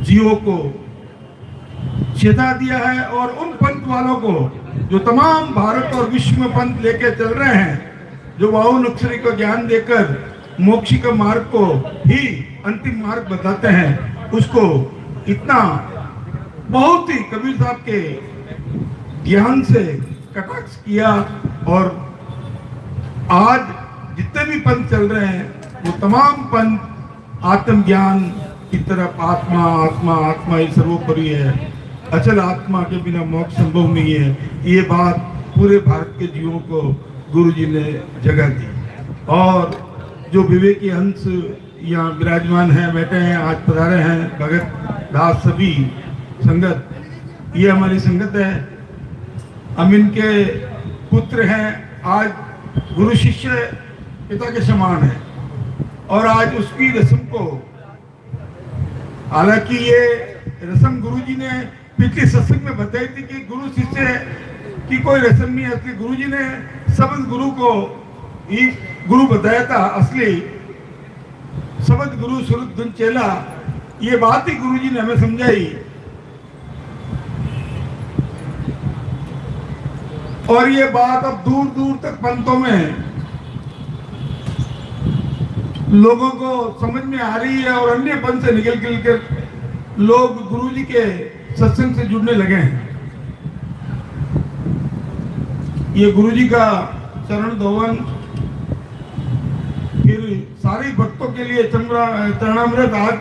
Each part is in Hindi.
जीवों को चेता दिया है और उन पंथ वालों को जो तमाम भारत और विश्व में पंथ लेके चल रहे हैं, जो 52 अक्षरी को ज्ञान देकर मोक्ष के मार्ग को ही अंतिम मार्ग बताते हैं, उसको इतना बहुत ही कबीर साहब के ज्ञान से कटाक्ष किया। और आज जितने भी पंथ चल रहे हैं वो तमाम पंथ आत्मज्ञान की तरफ, आत्मा आत्मा आत्मा ही सर्वोपरि है, अचल आत्मा के बिना मोक्ष संभव नहीं है, ये बात पूरे भारत के जीवों को गुरु जी ने जगह दी। और जो विवेकी हंस यहाँ विराजमान हैं, बैठे हैं, आज पधारे हैं, भगत दास सभी संगत, ये हमारी संगत है। हम इनके पुत्र हैं, आज गुरु शिष्य पिता के समान है। और आज उसकी रस्म को, हालांकि ये रस्म गुरु जी ने पिछले सत्संग में बताई थी कि गुरु शिष्य की कोई रस्म नहीं है, गुरु जी ने शब्द गुरु को ही गुरु बताया था। असली शब्द गुरु सुरत धुन चेला, ये बात ही गुरु जी ने हमें समझाई। और ये बात अब दूर दूर तक पंथों में लोगों को समझ में आ रही है और अन्य पंथ से निकल कर लोग गुरु जी के सत्संग से जुड़ने लगे हैं। ये गुरु जी का चरण धोवन, फिर सारे भक्तों के लिए चरणामृत। आज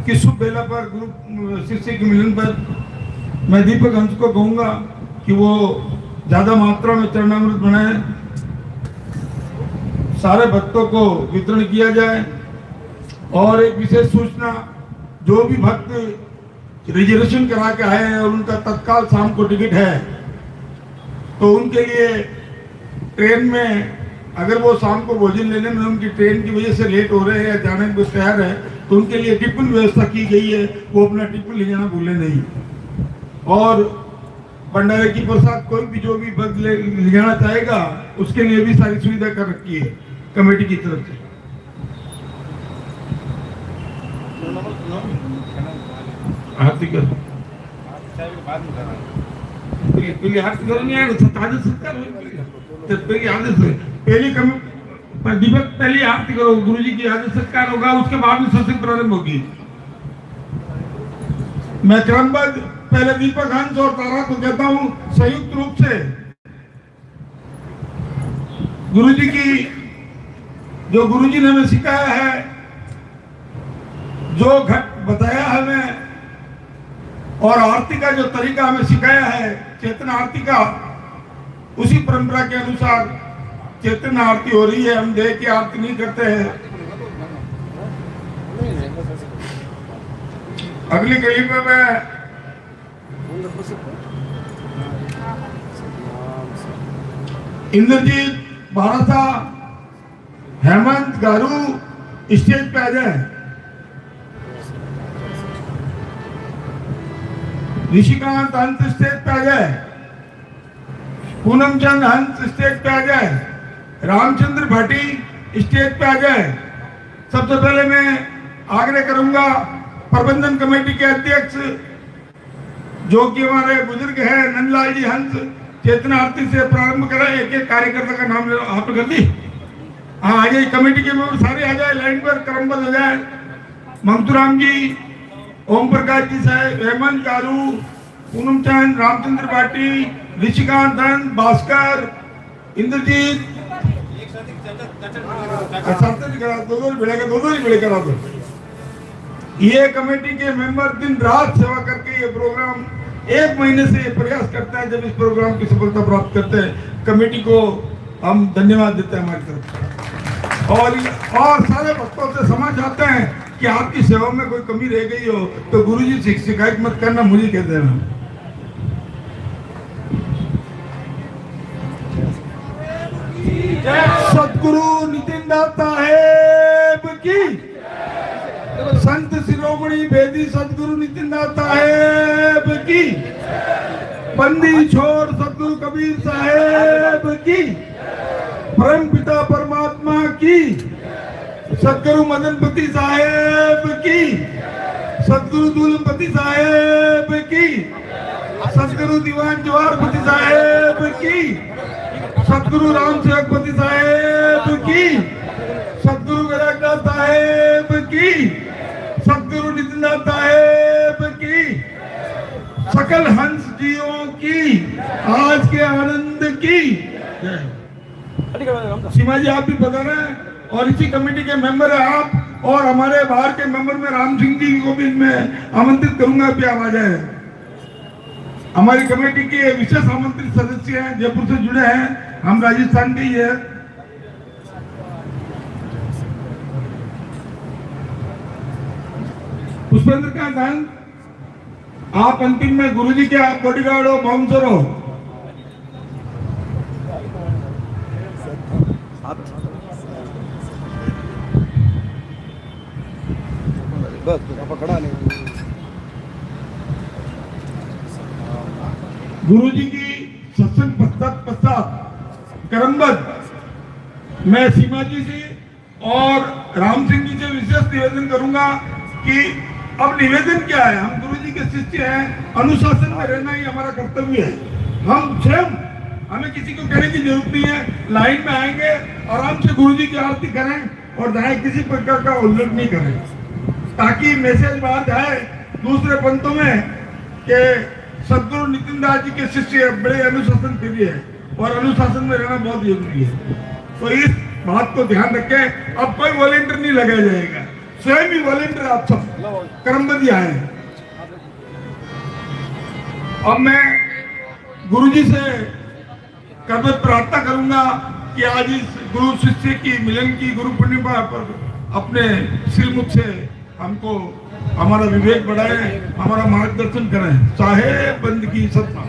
की शुभ बेला पर गुरु शिष्य के मिलन पर मैं दीपक हंस को कहूंगा कि वो ज्यादा मात्रा में चरणामृत बनाए, सारे भक्तों को वितरण किया जाए। और एक विशेष सूचना, जो भी भक्त रिजर्वेशन करा के आए हैं और उनका तत्काल शाम को टिकट है, तो उनके लिए ट्रेन में, अगर वो शाम को भोजन लेने में उनकी ट्रेन की वजह से लेट हो रहे हैं या जाने को तैयार है, तो उनके लिए टिफिन व्यवस्था की गई है, वो अपना टिफिन ले जाना भूले नहीं। और भंडारे की प्रसाद कोई भी जो भी भक्त ले जाना चाहेगा उसके लिए भी सारी सुविधा कर रखी है कमेटी की तरफ से। आरती कर पहले आरती करो, नहीं आया ताजा सत्कार तो पहले आदेश है, पहले दीपक पहले आरती करो, गुरु जी की आदेश सत्कार होगा, उसके बाद में सत्संग प्रारंभ होगी। मैं क्रमबद्ध पहले दीपक हंस और तारा को कहता हूं संयुक्त रूप से गुरु जी की, जो गुरु जी ने हमें सिखाया है, जो घट बताया हमें और आरती का जो तरीका हमें सिखाया है, चेतन आरती का, उसी परंपरा के अनुसार चेतन आरती हो रही है। हम देह की आरती नहीं करते हैं। अगली कड़ी पे मैं इंद्रजीत भारसा, हेमंत गारू स्टेज पे आ जाए, ऋषिकांत हंस स्टेज पे आ जाए, पूनम चंद हंस स्टेज पे आ जाए, रामचंद्र भाटी स्टेज पे आ जाए। सबसे पहले मैं आग्रह करूंगा प्रबंधन कमेटी के अध्यक्ष जो कि हमारे बुजुर्ग हैं नंदलाल जी हंस, चेतना आरती से प्रारंभ करें। एक एक कार्यकर्ता का नाम आप कर दी। हाँ, आ जाए, कमेटी के मेंबर सारे आ जाए, लाइन पर क्रमबद्ध हो जाए। मंगतूराम जी, ओम प्रकाश जी साहब, हेमंत गारू, पूनम चंद, रामचंद्र भाटी, ऋषिकांत हंस, भास्कर, इंद्रजीत, दो करा दो। ये कमेटी के मेंबर दिन रात सेवा करके ये प्रोग्राम 1 महीने से प्रयास करता है। जब इस प्रोग्राम की सफलता प्राप्त करते हैं, कमेटी को हम धन्यवाद देते हैं हमारी तरफ से। और सारे भक्तों से समझ आते हैं कि आपकी सेवा में कोई कमी रह गई हो तो गुरुजी से शिकायत मत करना, मुझे कह देना। सतगुरु नितिन दास साहेब की, संत शिरोमणि बेदी सतगुरु नितिन दास साहेब की, बंदी छोड़ सतगुरु कबीर साहेब की, परम पिता परमात्मा की, सतगुरु मदनपति साहेब की, सदगुरु दूलमपति साहेब की, सदगुरु दीवान जवाहरपति साहेब की, सदगुरु राम सेवकपति साहेब की, सदगुरु विराटनाथ साहेब की, सदगुरु नितिननाथ साहेब की, सकल हंस जियों की, आज के आनंद की। सीमा जी आप भी बता रहे हैं और इसी कमेटी के मेंबर है आप, और हमारे बाहर के मेंबर में राम सिंह जी को भी मैं आमंत्रित करूंगा कि आप आ जाए। हमारी कमेटी के विशेष आमंत्रित सदस्य हैं, जयपुर से जुड़े हैं, हम राजस्थान के ही है। पुष्पेंद्र का दान आप अंतिम में गुरुजी के आप बॉडीगार्ड हो, बाउंसर हो। बस पकड़ा नहीं। गुरुजी की सत्संग पश्चात क्रमबद्ध मैं सीमा जी से और राम सिंह जी से विशेष निवेदन करूंगा कि अब निवेदन क्या है, हम गुरुजी के शिष्य हैं, अनुशासन में रहना ही हमारा कर्तव्य है। हम स्वयं, हमें किसी को कहने की जरूरत नहीं है, लाइन में आएंगे, आराम से गुरुजी की आरती करें और चाहे किसी प्रकार का उल्लंघन नहीं करें, ताकि मैसेज बाहर जाए दूसरे पंथों में कि सदगुरु नितिन दास जी के शिष्य बड़े अनुशासन प्रिय है और अनुशासन में रहना बहुत जरूरी है। तो इस बात को ध्यान रखें। अब कोई वॉलेंटियर नहीं लगाया जाएगा, स्वयं ही वॉलेंटियर आप सब क्रमबद्ध आए। अब मैं गुरुजी से कभी प्रार्थना करूंगा कि आज इस गुरु शिष्य की मिलन की गुरु पूर्णिमा पर अपने श्रीमुख से हमको हमारा विवेक बढ़ाए, हमारा मार्गदर्शन करें। साहेब बंद की सत्ता।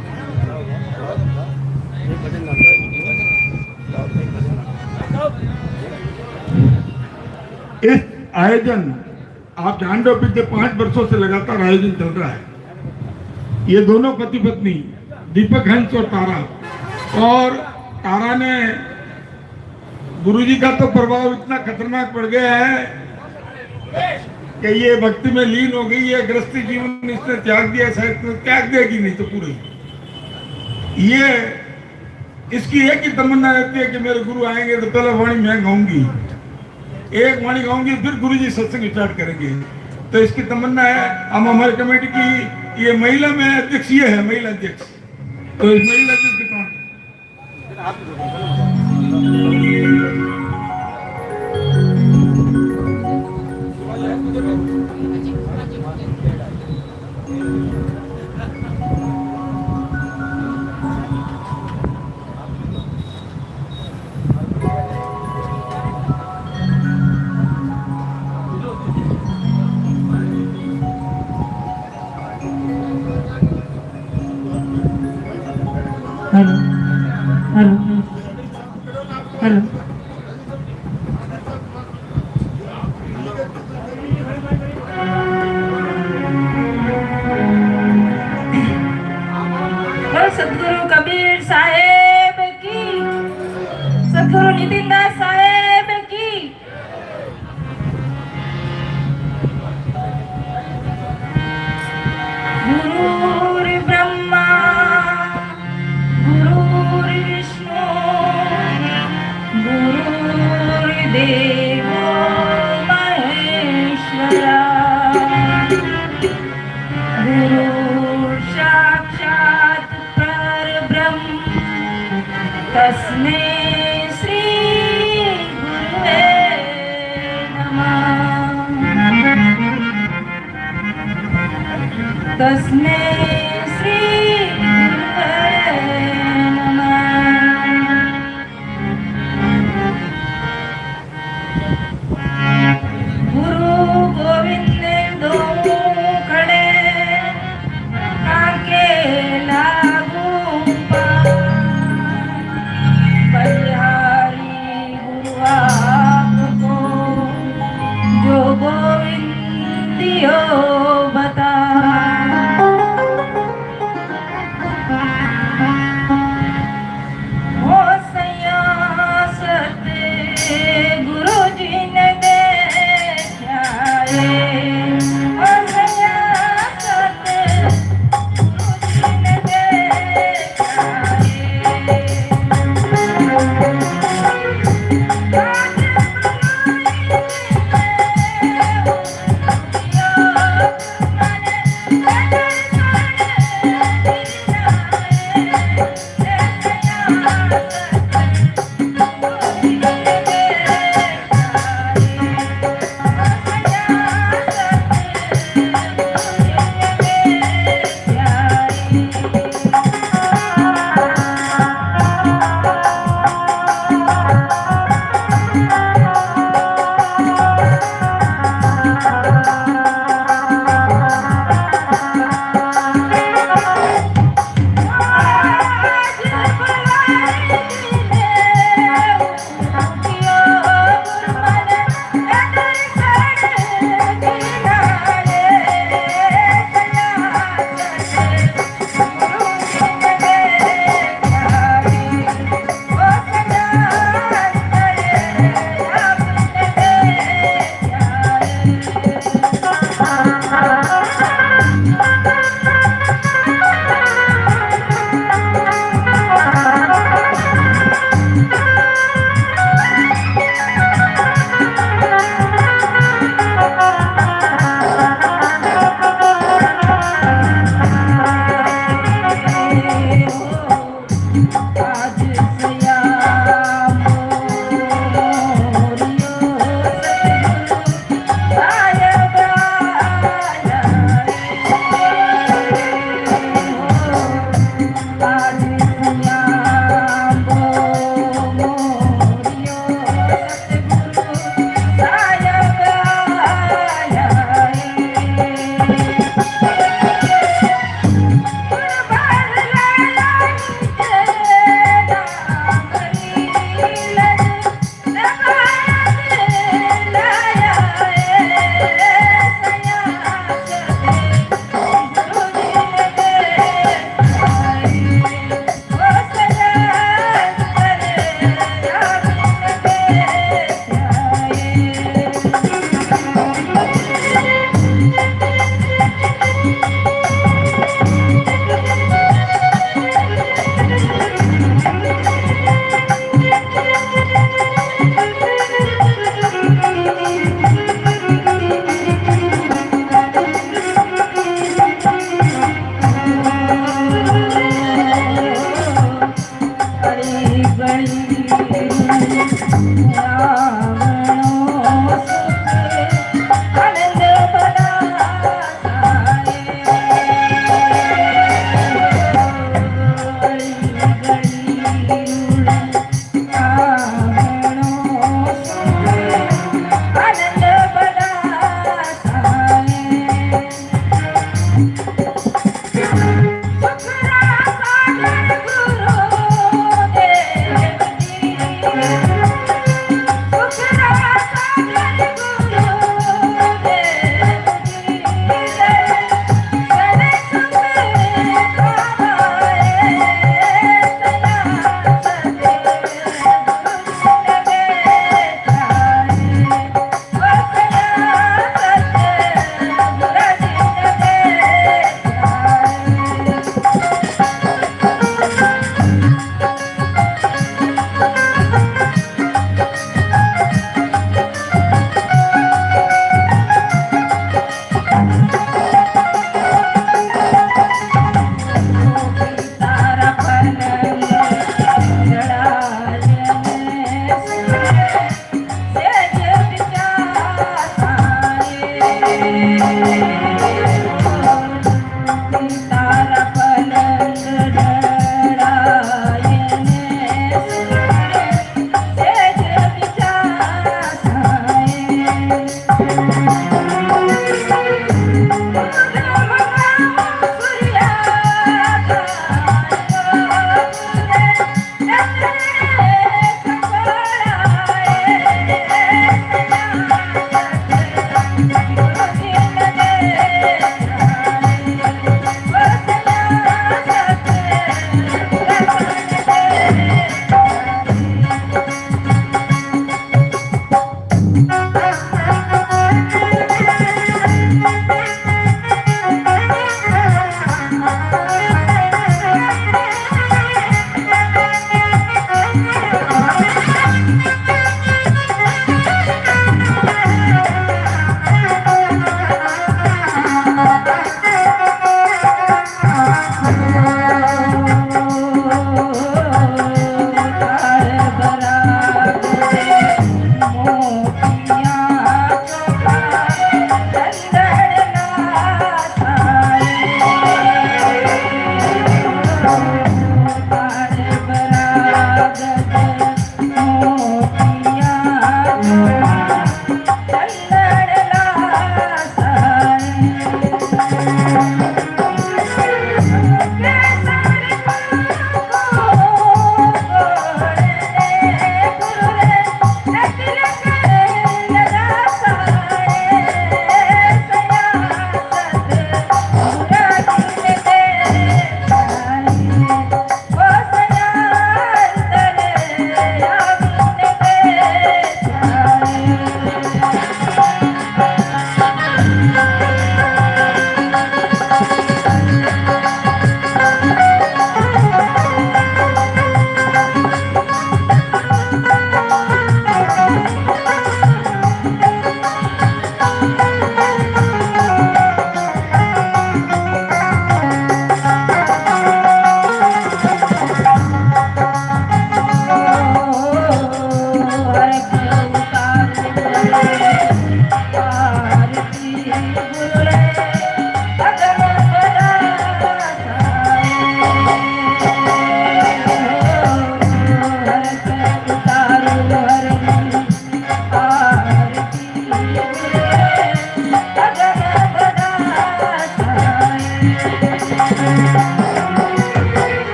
इस आयोजन आप जान रहे हो पिछले 5 वर्षों से लगातार आयोजन चल रहा है। ये दोनों पति पत्नी दीपक हंस और तारा, और तारा ने गुरुजी का तो प्रभाव इतना खतरनाक पड़ गया है कि ये भक्ति में लीन हो गई है, गृहस्थी जीवन इसने त्याग दिया, शायद तो त्याग देगी नहीं तो पूरे। ये इसकी एक ही तमन्ना रहती है कि मेरे गुरु आएंगे तो पहला वाणी मैं गाऊंगी, एक वाणी गाऊंगी, फिर गुरुजी सत्संग स्टार्ट करेंगे। तो इसकी तमन्ना है। हम हमारी कमेटी की ये महिला में अध्यक्ष ये है, महिला अध्यक्ष। तो इस महिला अध्यक्ष के कौन? Hello hello hello. सदगुरु कबीर साहेब की, सदगुरु नितिन दास साहेब की। गुरुर् ब्रह्मा गुरुर्विष्णु गुरुर्देवो महेश्वरा, गुरु साक्षात् परब्रह्म तस्मै श्री गुरुवे नमः, तस्मै श्री गुरुवे नमः। गुरु गोविंद ने दो खड़े आके लागू बलिहारी गुरु आपको जो गोविंदियो बता। आज सया मोरियो सतगुरु आया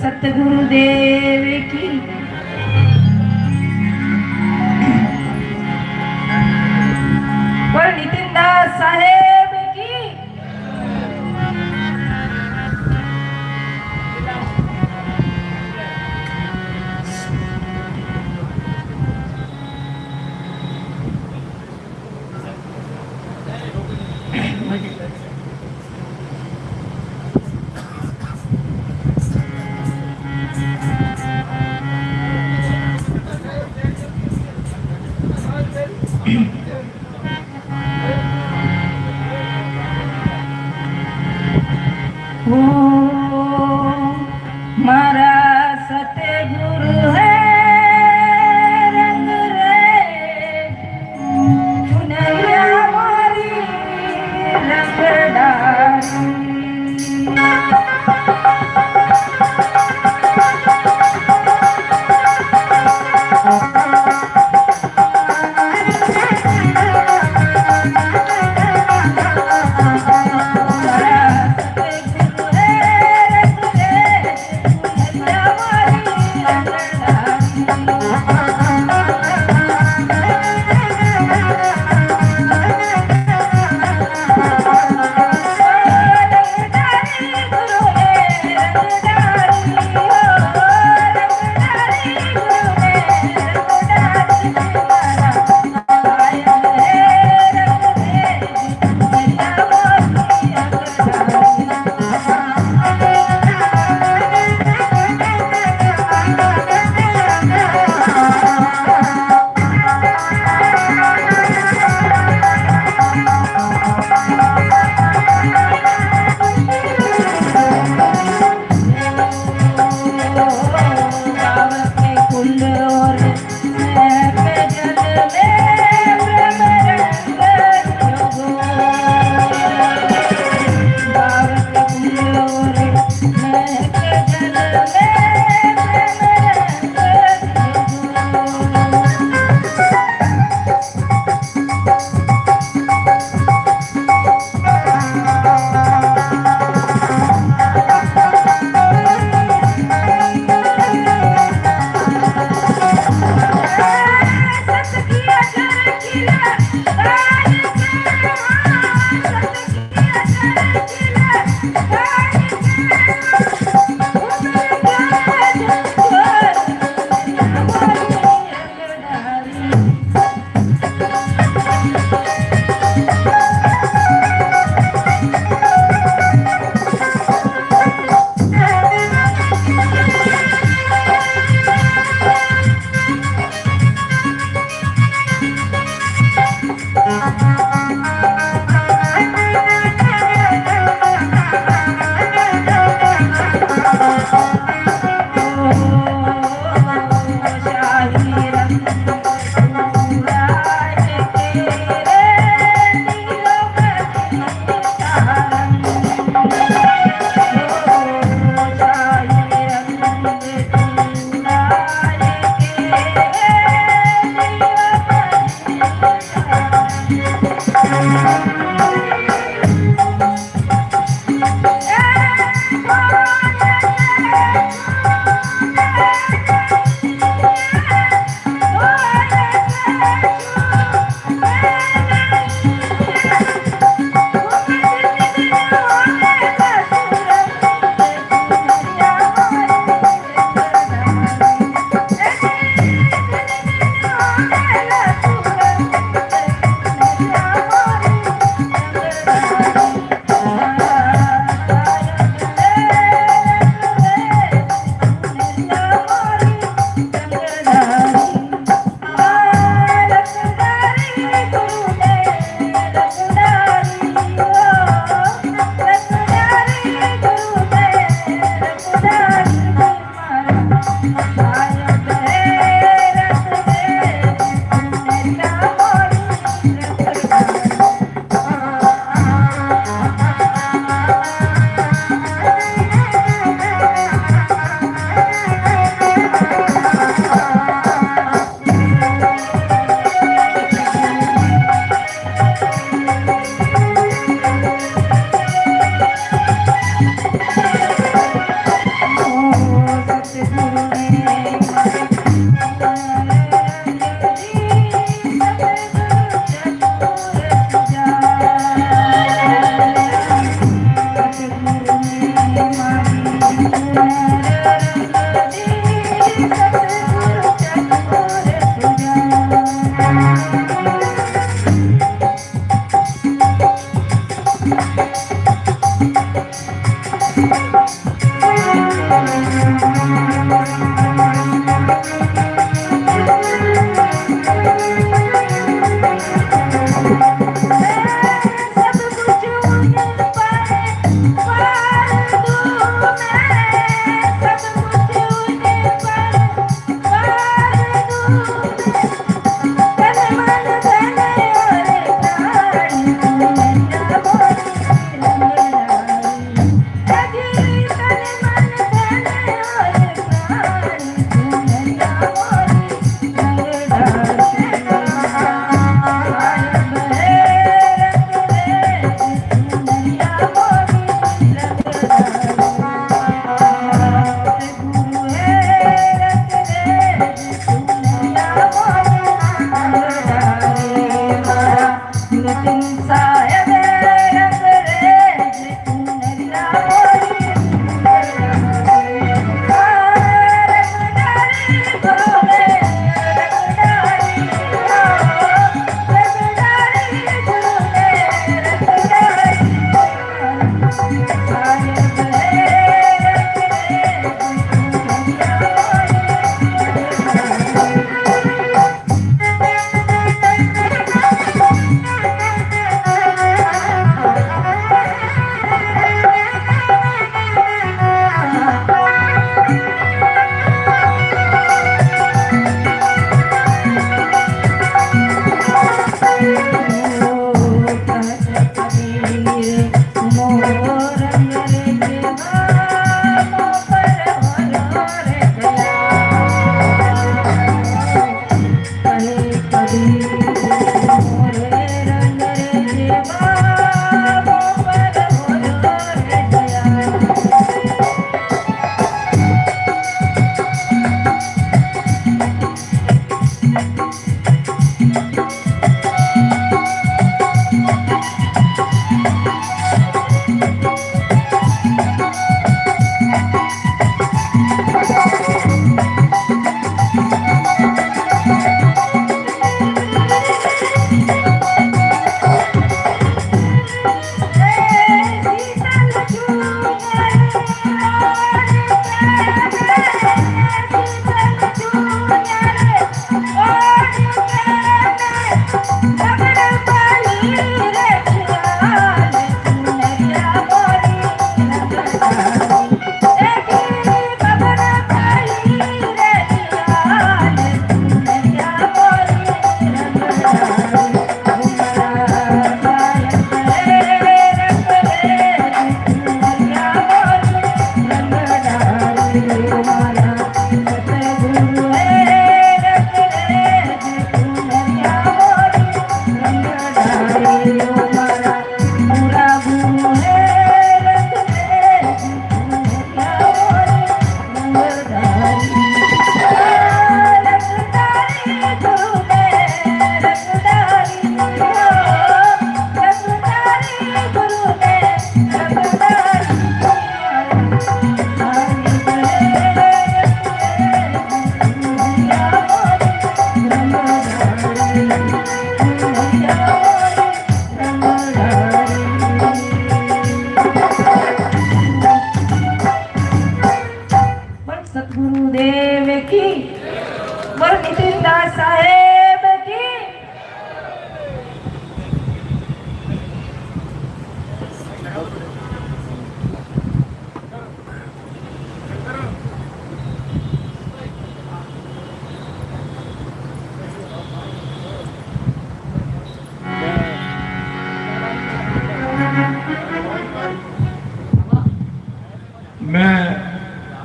सतगुरुदेव की। बोल नितिनदास साहेब की। ओ मारा सतगुरु है रंग रे चुनरिया मारी रंगदारी।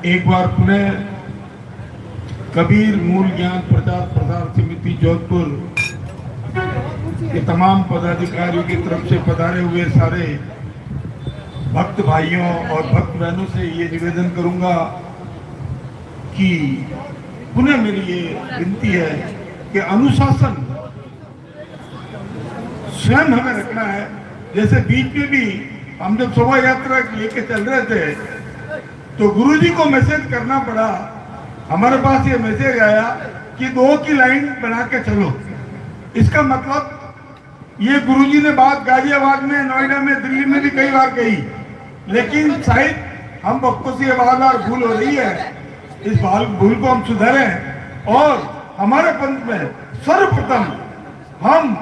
एक बार पुनः कबीर मूल ज्ञान प्रचार प्रसार समिति जोधपुर के तमाम पदाधिकारियों की तरफ से पधारे हुए सारे भक्त भाइयों और भक्त बहनों से ये निवेदन करूंगा कि पुनः मेरी ये विनती है कि अनुशासन स्वयं हमें रखना है। जैसे बीच में भी हम जब शोभा यात्रा लेके चल रहे थे तो गुरुजी को मैसेज करना पड़ा, हमारे पास ये मैसेज आया कि 2 की लाइन बना के चलो। इसका मतलब ये गुरुजी ने बात गाजियाबाद में, नोएडा में, दिल्ली में भी कई बार कही, लेकिन शायद हम भक्तों से बार बार भूल हो रही है, इस भूल को हम सुधारें और हमारे पंथ में सर्वप्रथम हम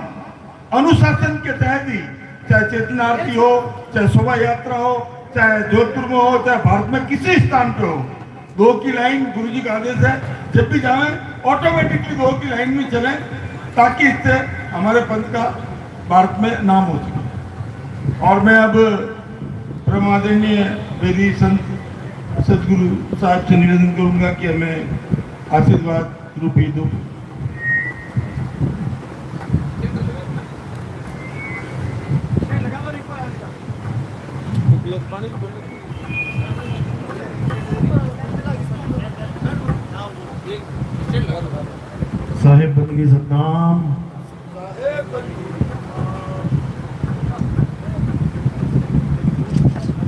अनुशासन के तहत ही, चाहे चेतना आरती हो, चाहे शोभा यात्रा हो, चाहे जोधपुर में हो, चाहे भारत में किसी स्थान पे हो, 2 की लाइन गुरु जी का आदेश है, जब भी जाए ऑटोमेटिकली 2 की लाइन में चलें, ताकि इससे हमारे पंथ का भारत में नाम हो सके। और मैं अब परमादरणीय वेदी संत सदगुरु साहब से निवेदन करूंगा कि हमें आशीर्वाद रूपी दो। साहेब बंदगी सतनाम।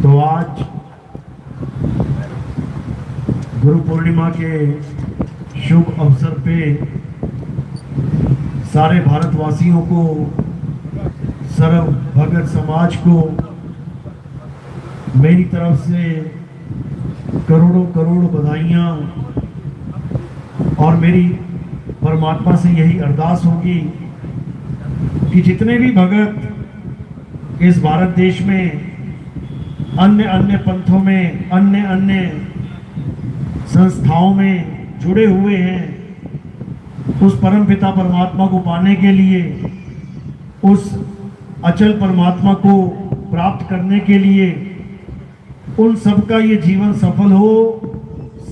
तो आज गुरु पूर्णिमा के शुभ अवसर पे सारे भारतवासियों को, सर्व भगत समाज को मेरी तरफ से करोड़ों करोड़ बधाइयाँ, और मेरी परमात्मा से यही अरदास होगी कि जितने भी भगत इस भारत देश में अन्य अन्य पंथों में, अन्य अन्य संस्थाओं में जुड़े हुए हैं, उस परम पिता परमात्मा को पाने के लिए, उस अचल परमात्मा को प्राप्त करने के लिए, उन सबका ये जीवन सफल हो,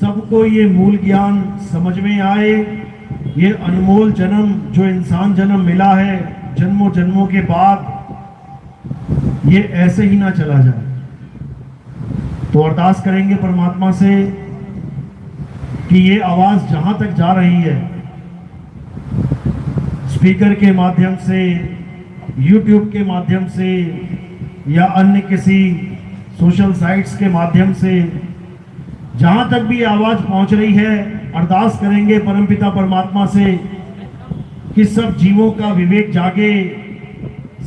सबको ये मूल ज्ञान समझ में आए, ये अनमोल जन्म जो इंसान जन्म मिला है जन्मों जन्मों के बाद, ये ऐसे ही ना चला जाए। तो अरदास करेंगे परमात्मा से कि ये आवाज जहां तक जा रही है, स्पीकर के माध्यम से, यूट्यूब के माध्यम से, या अन्य किसी सोशल साइट्स के माध्यम से, जहां तक भी आवाज पहुंच रही है, अरदास करेंगे परमपिता परमात्मा से कि सब जीवों का विवेक जागे,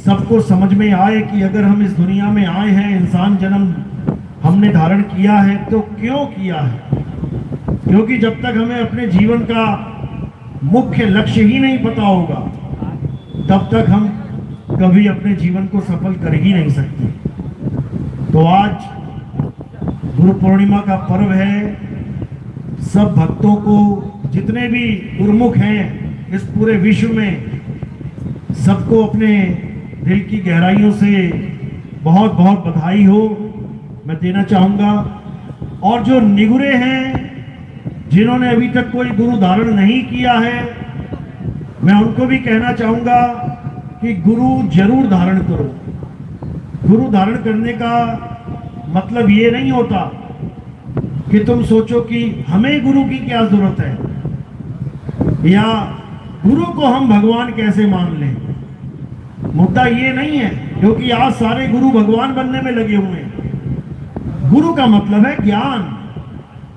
सबको समझ में आए कि अगर हम इस दुनिया में आए हैं, इंसान जन्म हमने धारण किया है, तो क्यों किया है। क्योंकि जब तक हमें अपने जीवन का मुख्य लक्ष्य ही नहीं पता होगा, तब तक हम कभी अपने जीवन को सफल कर ही नहीं सकते। तो आज गुरु पूर्णिमा का पर्व है। सब भक्तों को, जितने भी गुरुमुख हैं इस पूरे विश्व में, सबको अपने दिल की गहराइयों से बहुत बहुत बधाई हो मैं देना चाहूँगा। और जो निगुरे हैं, जिन्होंने अभी तक कोई गुरु धारण नहीं किया है, मैं उनको भी कहना चाहूँगा कि गुरु जरूर धारण करो। गुरु धारण करने का मतलब ये नहीं होता कि तुम सोचो कि हमें गुरु की क्या जरूरत है, या गुरु को हम भगवान कैसे मान लें। मुद्दा ये नहीं है, क्योंकि आज सारे गुरु भगवान बनने में लगे हुए हैं। गुरु का मतलब है ज्ञान।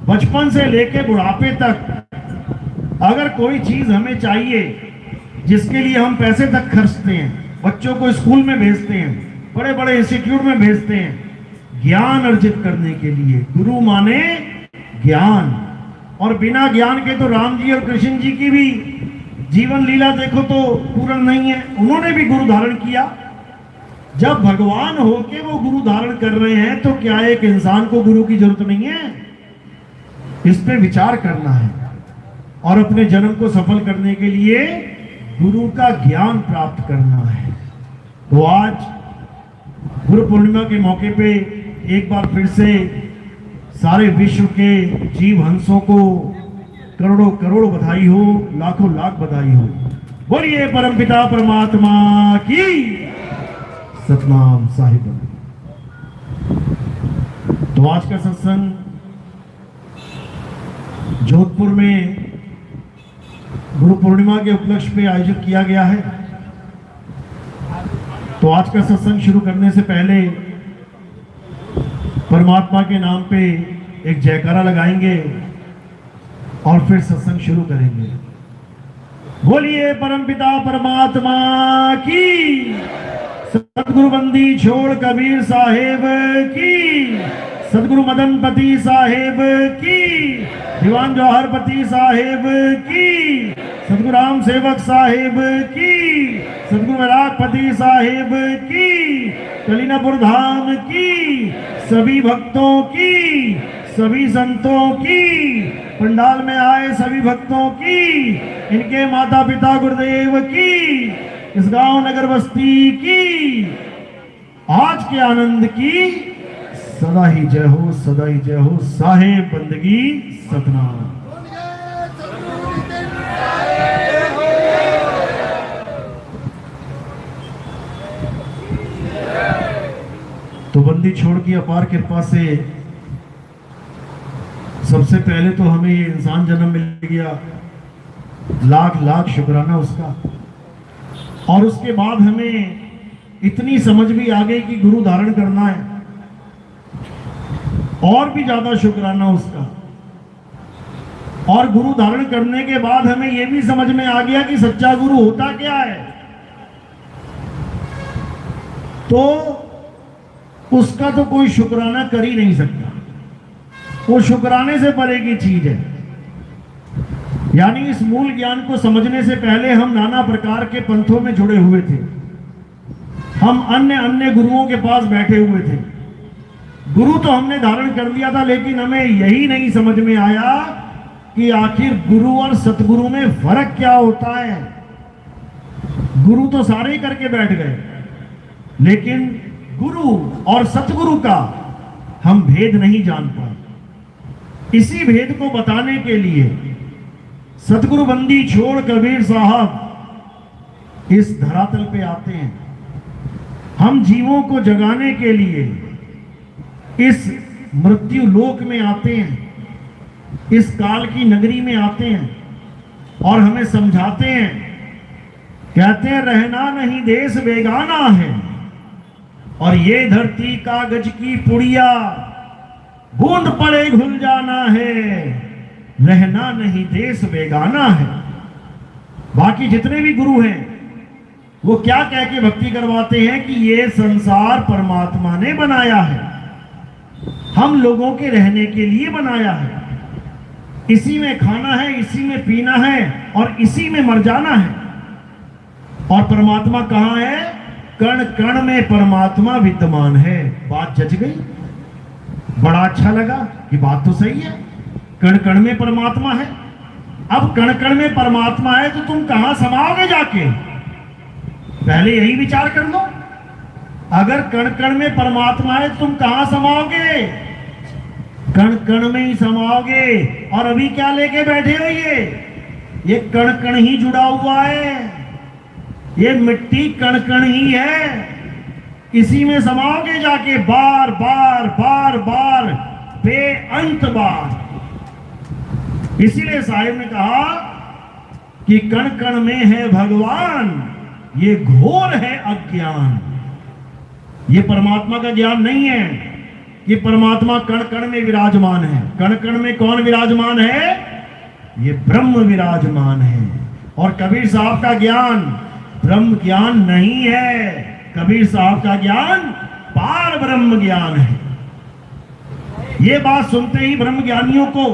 बचपन से लेके बुढ़ापे तक अगर कोई चीज हमें चाहिए, जिसके लिए हम पैसे तक खर्चते हैं, बच्चों को स्कूल में भेजते हैं, बड़े बड़े इंस्टीट्यूट में भेजते हैं, ज्ञान अर्जित करने के लिए। गुरु माने ज्ञान। और बिना ज्ञान के तो राम जी और कृष्ण जी की भी जीवन लीला देखो तो पूर्ण नहीं है। उन्होंने भी गुरु धारण किया। जब भगवान होके वो गुरु धारण कर रहे हैं, तो क्या एक इंसान को गुरु की जरूरत नहीं है? इस पे विचार करना है और अपने जन्म को सफल करने के लिए गुरु का ज्ञान प्राप्त करना है। तो आज गुरु पूर्णिमा के मौके पे एक बार फिर से सारे विश्व के जीव हंसों को करोड़ों करोड़ बधाई हो, लाखों लाख बधाई हो। बोलिए परमपिता परमात्मा की सतनाम साहिब। तो आज का सत्संग जोधपुर में गुरु पूर्णिमा के उपलक्ष्य पे आयोजित किया गया है। तो आज का सत्संग शुरू करने से पहले परमात्मा के नाम पे एक जयकारा लगाएंगे और फिर सत्संग शुरू करेंगे। बोलिए परमपिता परमात्मा की, सतगुरु बंदी छोड़ कबीर साहेब की, सदगुरु मदनपति साहेब की, दीवान जौहरपति साहेब की, सदगुरु राम सेवक साहेब की, सदगुरु वैरागपति साहेब की, कलीनापुर धाम की, सभी भक्तों की, सभी संतों की, पंडाल में आए सभी भक्तों की, इनके माता पिता गुरुदेव की, इस गांव नगर बस्ती की, आज के आनंद की सदा ही जय हो, सदा ही जय हो। साहेब बंदगी सतनाम। तो बंदी छोड़ की अपार कृपा से सबसे पहले तो हमें ये इंसान जन्म मिल गया, लाख लाख शुक्राना उसका। और उसके बाद हमें इतनी समझ भी आ गई कि गुरु धारण करना है, और भी ज्यादा शुक्राना उसका। और गुरु धारण करने के बाद हमें यह भी समझ में आ गया कि सच्चा गुरु होता क्या है। तो उसका तो कोई शुक्राना कर ही नहीं सकता, वो शुक्राने से परे की चीज है। यानी इस मूल ज्ञान को समझने से पहले हम नाना प्रकार के पंथों में जुड़े हुए थे, हम अन्य अन्य गुरुओं के पास बैठे हुए थे। गुरु तो हमने धारण कर लिया था, लेकिन हमें यही नहीं समझ में आया कि आखिर गुरु और सतगुरु में फर्क क्या होता है। गुरु तो सारे ही करके बैठ गए, लेकिन गुरु और सतगुरु का हम भेद नहीं जान पाए। इसी भेद को बताने के लिए सतगुरु बंदी छोड़ कबीर साहब इस धरातल पे आते हैं। हम जीवों को जगाने के लिए इस मृत्यु लोक में आते हैं, इस काल की नगरी में आते हैं और हमें समझाते हैं। कहते हैं रहना नहीं देश बेगाना है, और ये धरती कागज की पुड़िया, बूंद पड़े घुल जाना है, रहना नहीं देश बेगाना है। बाकी जितने भी गुरु हैं वो क्या कह के भक्ति करवाते हैं कि ये संसार परमात्मा ने बनाया है, हम लोगों के रहने के लिए बनाया है, इसी में खाना है, इसी में पीना है और इसी में मर जाना है। और परमात्मा कहाँ है? कण कण में परमात्मा विद्यमान है। बात जज गई, बड़ा अच्छा लगा कि बात तो सही है, कण कण में परमात्मा है। अब कण कण में परमात्मा है तो तुम कहां समाओगे जाके? पहले यही विचार कर लो। अगर कण कण में परमात्मा है तो तुम कहां समाओगे? कण कण में ही समाओगे। और अभी क्या लेके बैठे हो? ये कण कण ही जुड़ा हुआ है, ये मिट्टी कण कण ही है, इसी में समाओगे जाके बार बार बार बार बेअंत बार। इसीलिए साहिब ने कहा कि कण कण में है भगवान, ये घोर है अज्ञान। ये परमात्मा का ज्ञान नहीं है कि परमात्मा कण कण में विराजमान है। कण कण में कौन विराजमान है? ये ब्रह्म विराजमान है। और कबीर साहब का ज्ञान ब्रह्म ज्ञान नहीं है, कबीर साहब का ज्ञान पार ब्रह्म ज्ञान है। ये बात सुनते ही ब्रह्म ज्ञानियों को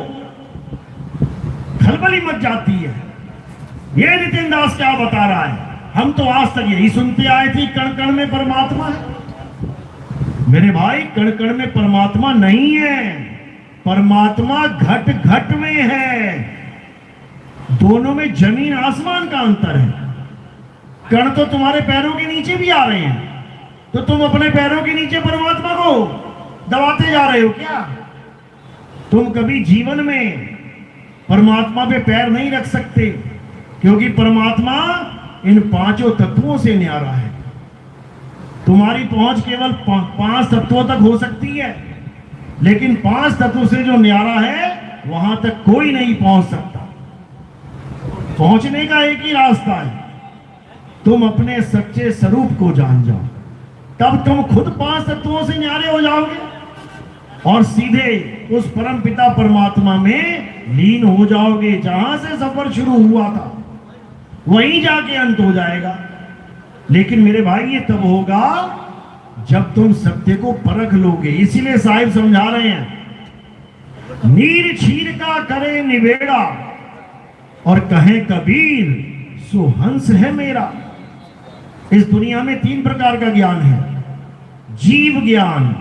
खलबली मच जाती है। ये नितिन दास क्या बता रहा है? हम तो आज तक यही सुनते आए थे कण कण में परमात्मा है। मेरे भाई, कण कण में परमात्मा नहीं है, परमात्मा घट घट में है। दोनों में जमीन आसमान का अंतर है। कण तो तुम्हारे पैरों के नीचे भी आ रहे हैं, तो तुम अपने पैरों के नीचे परमात्मा को दबाते जा रहे हो क्या? तुम कभी जीवन में परमात्मा पे पैर नहीं रख सकते, क्योंकि परमात्मा इन पांचों तत्वों से न्यारा है। तुम्हारी पहुंच केवल 5 तत्वों तक हो सकती है, लेकिन 5 तत्वों से जो न्यारा है वहां तक कोई नहीं पहुंच सकता। पहुंचने का एक ही रास्ता है, तुम अपने सच्चे स्वरूप को जान जाओ, तब तुम खुद 5 तत्वों से न्यारे हो जाओगे और सीधे उस परम पिता परमात्मा में लीन हो जाओगे। जहां से सफर शुरू हुआ था वहीं जाके अंत हो जाएगा। लेकिन मेरे भाई, ये तब होगा जब तुम सत्य को परख लोगे। इसीलिए साहिब समझा रहे हैं, नीर छीर का करे निवेड़ा और कहे कबीर सो हंस है मेरा। इस दुनिया में 3 प्रकार का ज्ञान है, जीव ज्ञान,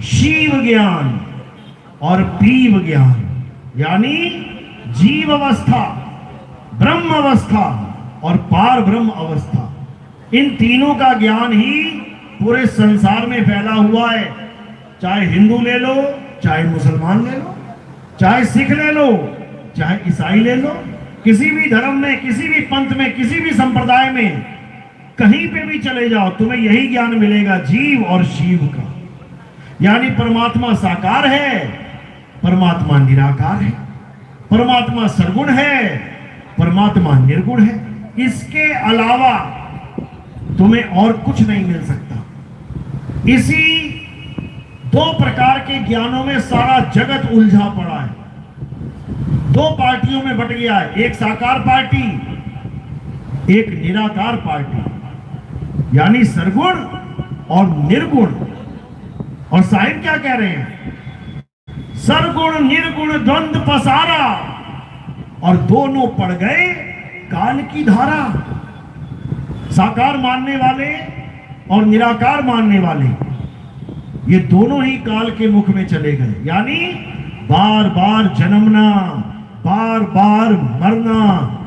शिव ज्ञान और पीव ज्ञान। यानी जीव अवस्था, ब्रह्म अवस्था और पार ब्रह्म अवस्था। इन तीनों का ज्ञान ही पूरे संसार में फैला हुआ है। चाहे हिंदू ले लो, चाहे मुसलमान ले लो, चाहे सिख ले लो, चाहे ईसाई ले लो, किसी भी धर्म में, किसी भी पंथ में, किसी भी संप्रदाय में, कहीं पे भी चले जाओ तुम्हें यही ज्ञान मिलेगा, जीव और शिव का। यानी परमात्मा साकार है, परमात्मा निराकार है, परमात्मा सरगुण है, परमात्मा निर्गुण है। इसके अलावा तुम्हें और कुछ नहीं मिल सकता। इसी 2 प्रकार के ज्ञानों में सारा जगत उलझा पड़ा है। 2 पार्टियों में बट गया है, एक साकार पार्टी, एक निराकार पार्टी, यानी सरगुण और निर्गुण। और साहिब क्या कह रहे हैं, सरगुण निर्गुण द्वंद्व पसारा और दोनों पड़ गए काल की धारा। साकार मानने वाले और निराकार मानने वाले, ये दोनों ही काल के मुख में चले गए। यानी बार बार जन्मना, बार बार मरना,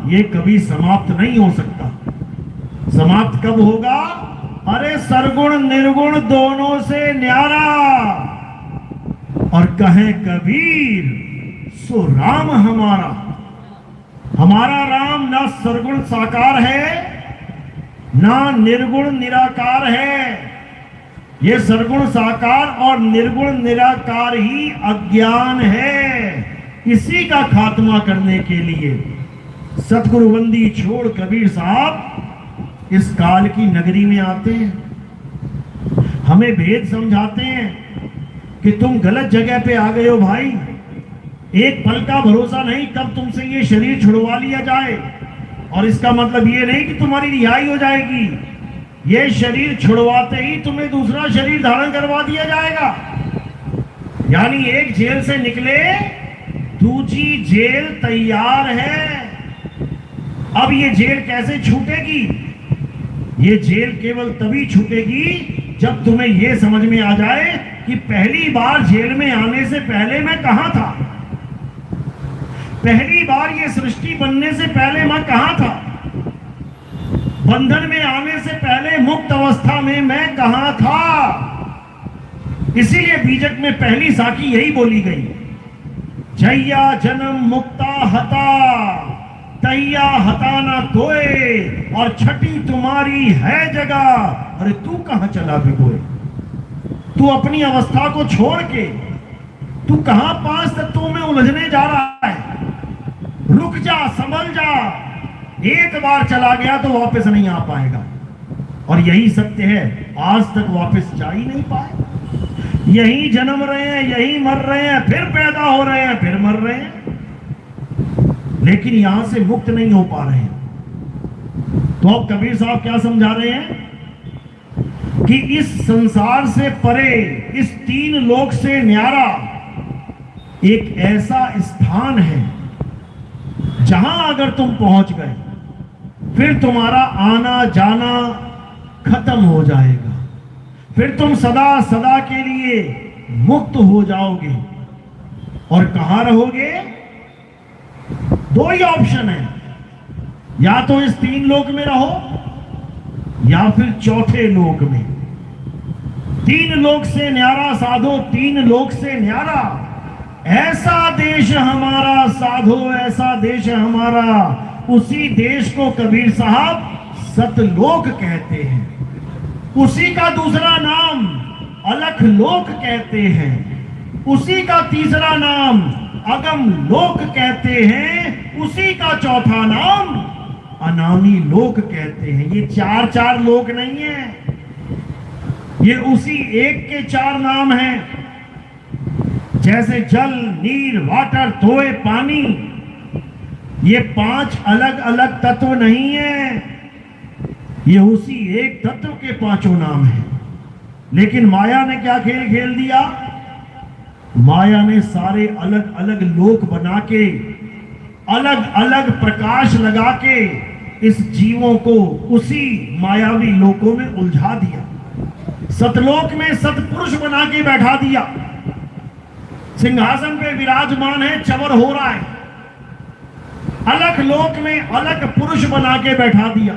ये कभी समाप्त नहीं हो सकता। समाप्त कब होगा? अरे सरगुण निर्गुण दोनों से न्यारा और कहे कबीर सो राम हमारा। हमारा राम ना सरगुण साकार है, ना निर्गुण निराकार है। ये सरगुण साकार और निर्गुण निराकार ही अज्ञान है। इसी का खात्मा करने के लिए सतगुरुबंदी छोड़ कबीर साहब इस काल की नगरी में आते हैं, हमें भेद समझाते हैं कि तुम गलत जगह पे आ गए हो भाई। एक पल का भरोसा नहीं कब तुमसे ये शरीर छुड़वा लिया जाए। और इसका मतलब ये नहीं कि तुम्हारी रिहाई हो जाएगी, ये शरीर छुड़वाते ही तुम्हें दूसरा शरीर धारण करवा दिया जाएगा। यानी एक जेल से निकले, दूसरी जेल तैयार है। अब ये जेल कैसे छूटेगी? ये जेल केवल तभी छूटेगी जब तुम्हें ये समझ में आ जाए कि पहली बार जेल में आने से पहले मैं कहां था, पहली बार ये सृष्टि बनने से पहले मैं कहां था, बंधन में आने से पहले मुक्त अवस्था में मैं कहां था। इसीलिए बीजक में पहली साखी यही बोली गई, जैया जन्म मुक्ता हता तैया हता ना कोई, और छठी तुम्हारी है जगह। अरे तू कहां चला भिगोए? तू अपनी अवस्था को छोड़ के तू कहां 5 तत्वों में उलझने जा रहा है? रुक जा, संभल जा। एक बार चला गया तो वापस नहीं आ पाएगा। और यही सत्य है, आज तक वापस जा ही नहीं पाए। यही जन्म रहे हैं, यही मर रहे हैं, फिर पैदा हो रहे हैं, फिर मर रहे हैं, लेकिन यहां से मुक्त नहीं हो पा रहे हैं। तो अब कबीर साहब क्या समझा रहे हैं कि इस संसार से परे, इस 3 लोक से न्यारा एक ऐसा स्थान है जहां अगर तुम पहुंच गए फिर तुम्हारा आना जाना खत्म हो जाएगा, फिर तुम सदा सदा के लिए मुक्त हो जाओगे। और कहां रहोगे? 2 ही ऑप्शन है, या तो इस 3 लोक में रहो या फिर चौथे लोक में। 3 लोक से न्यारा साधो, 3 लोक से न्यारा। ऐसा देश हमारा साधो, ऐसा देश हमारा। उसी देश को कबीर साहब सतलोक कहते हैं। उसी का दूसरा नाम अलख लोक कहते हैं। उसी का तीसरा नाम अगम लोक कहते हैं। उसी का चौथा नाम अनामी लोक कहते हैं। ये 4 लोक नहीं है, ये उसी एक के 4 नाम हैं। जैसे जल, नीर, वाटर, तोय, पानी, ये 5 अलग अलग तत्व नहीं है, ये उसी एक तत्व के 5 नाम हैं। लेकिन माया ने क्या खेल खेल दिया? माया ने सारे अलग अलग लोक बना के, अलग अलग प्रकाश लगा के इस जीवों को उसी मायावी लोकों में उलझा दिया। सतलोक में सतपुरुष बना के बैठा दिया, सिंहासन पे विराजमान है, चवर हो रहा है। अलग लोक में अलग पुरुष बना के बैठा दिया,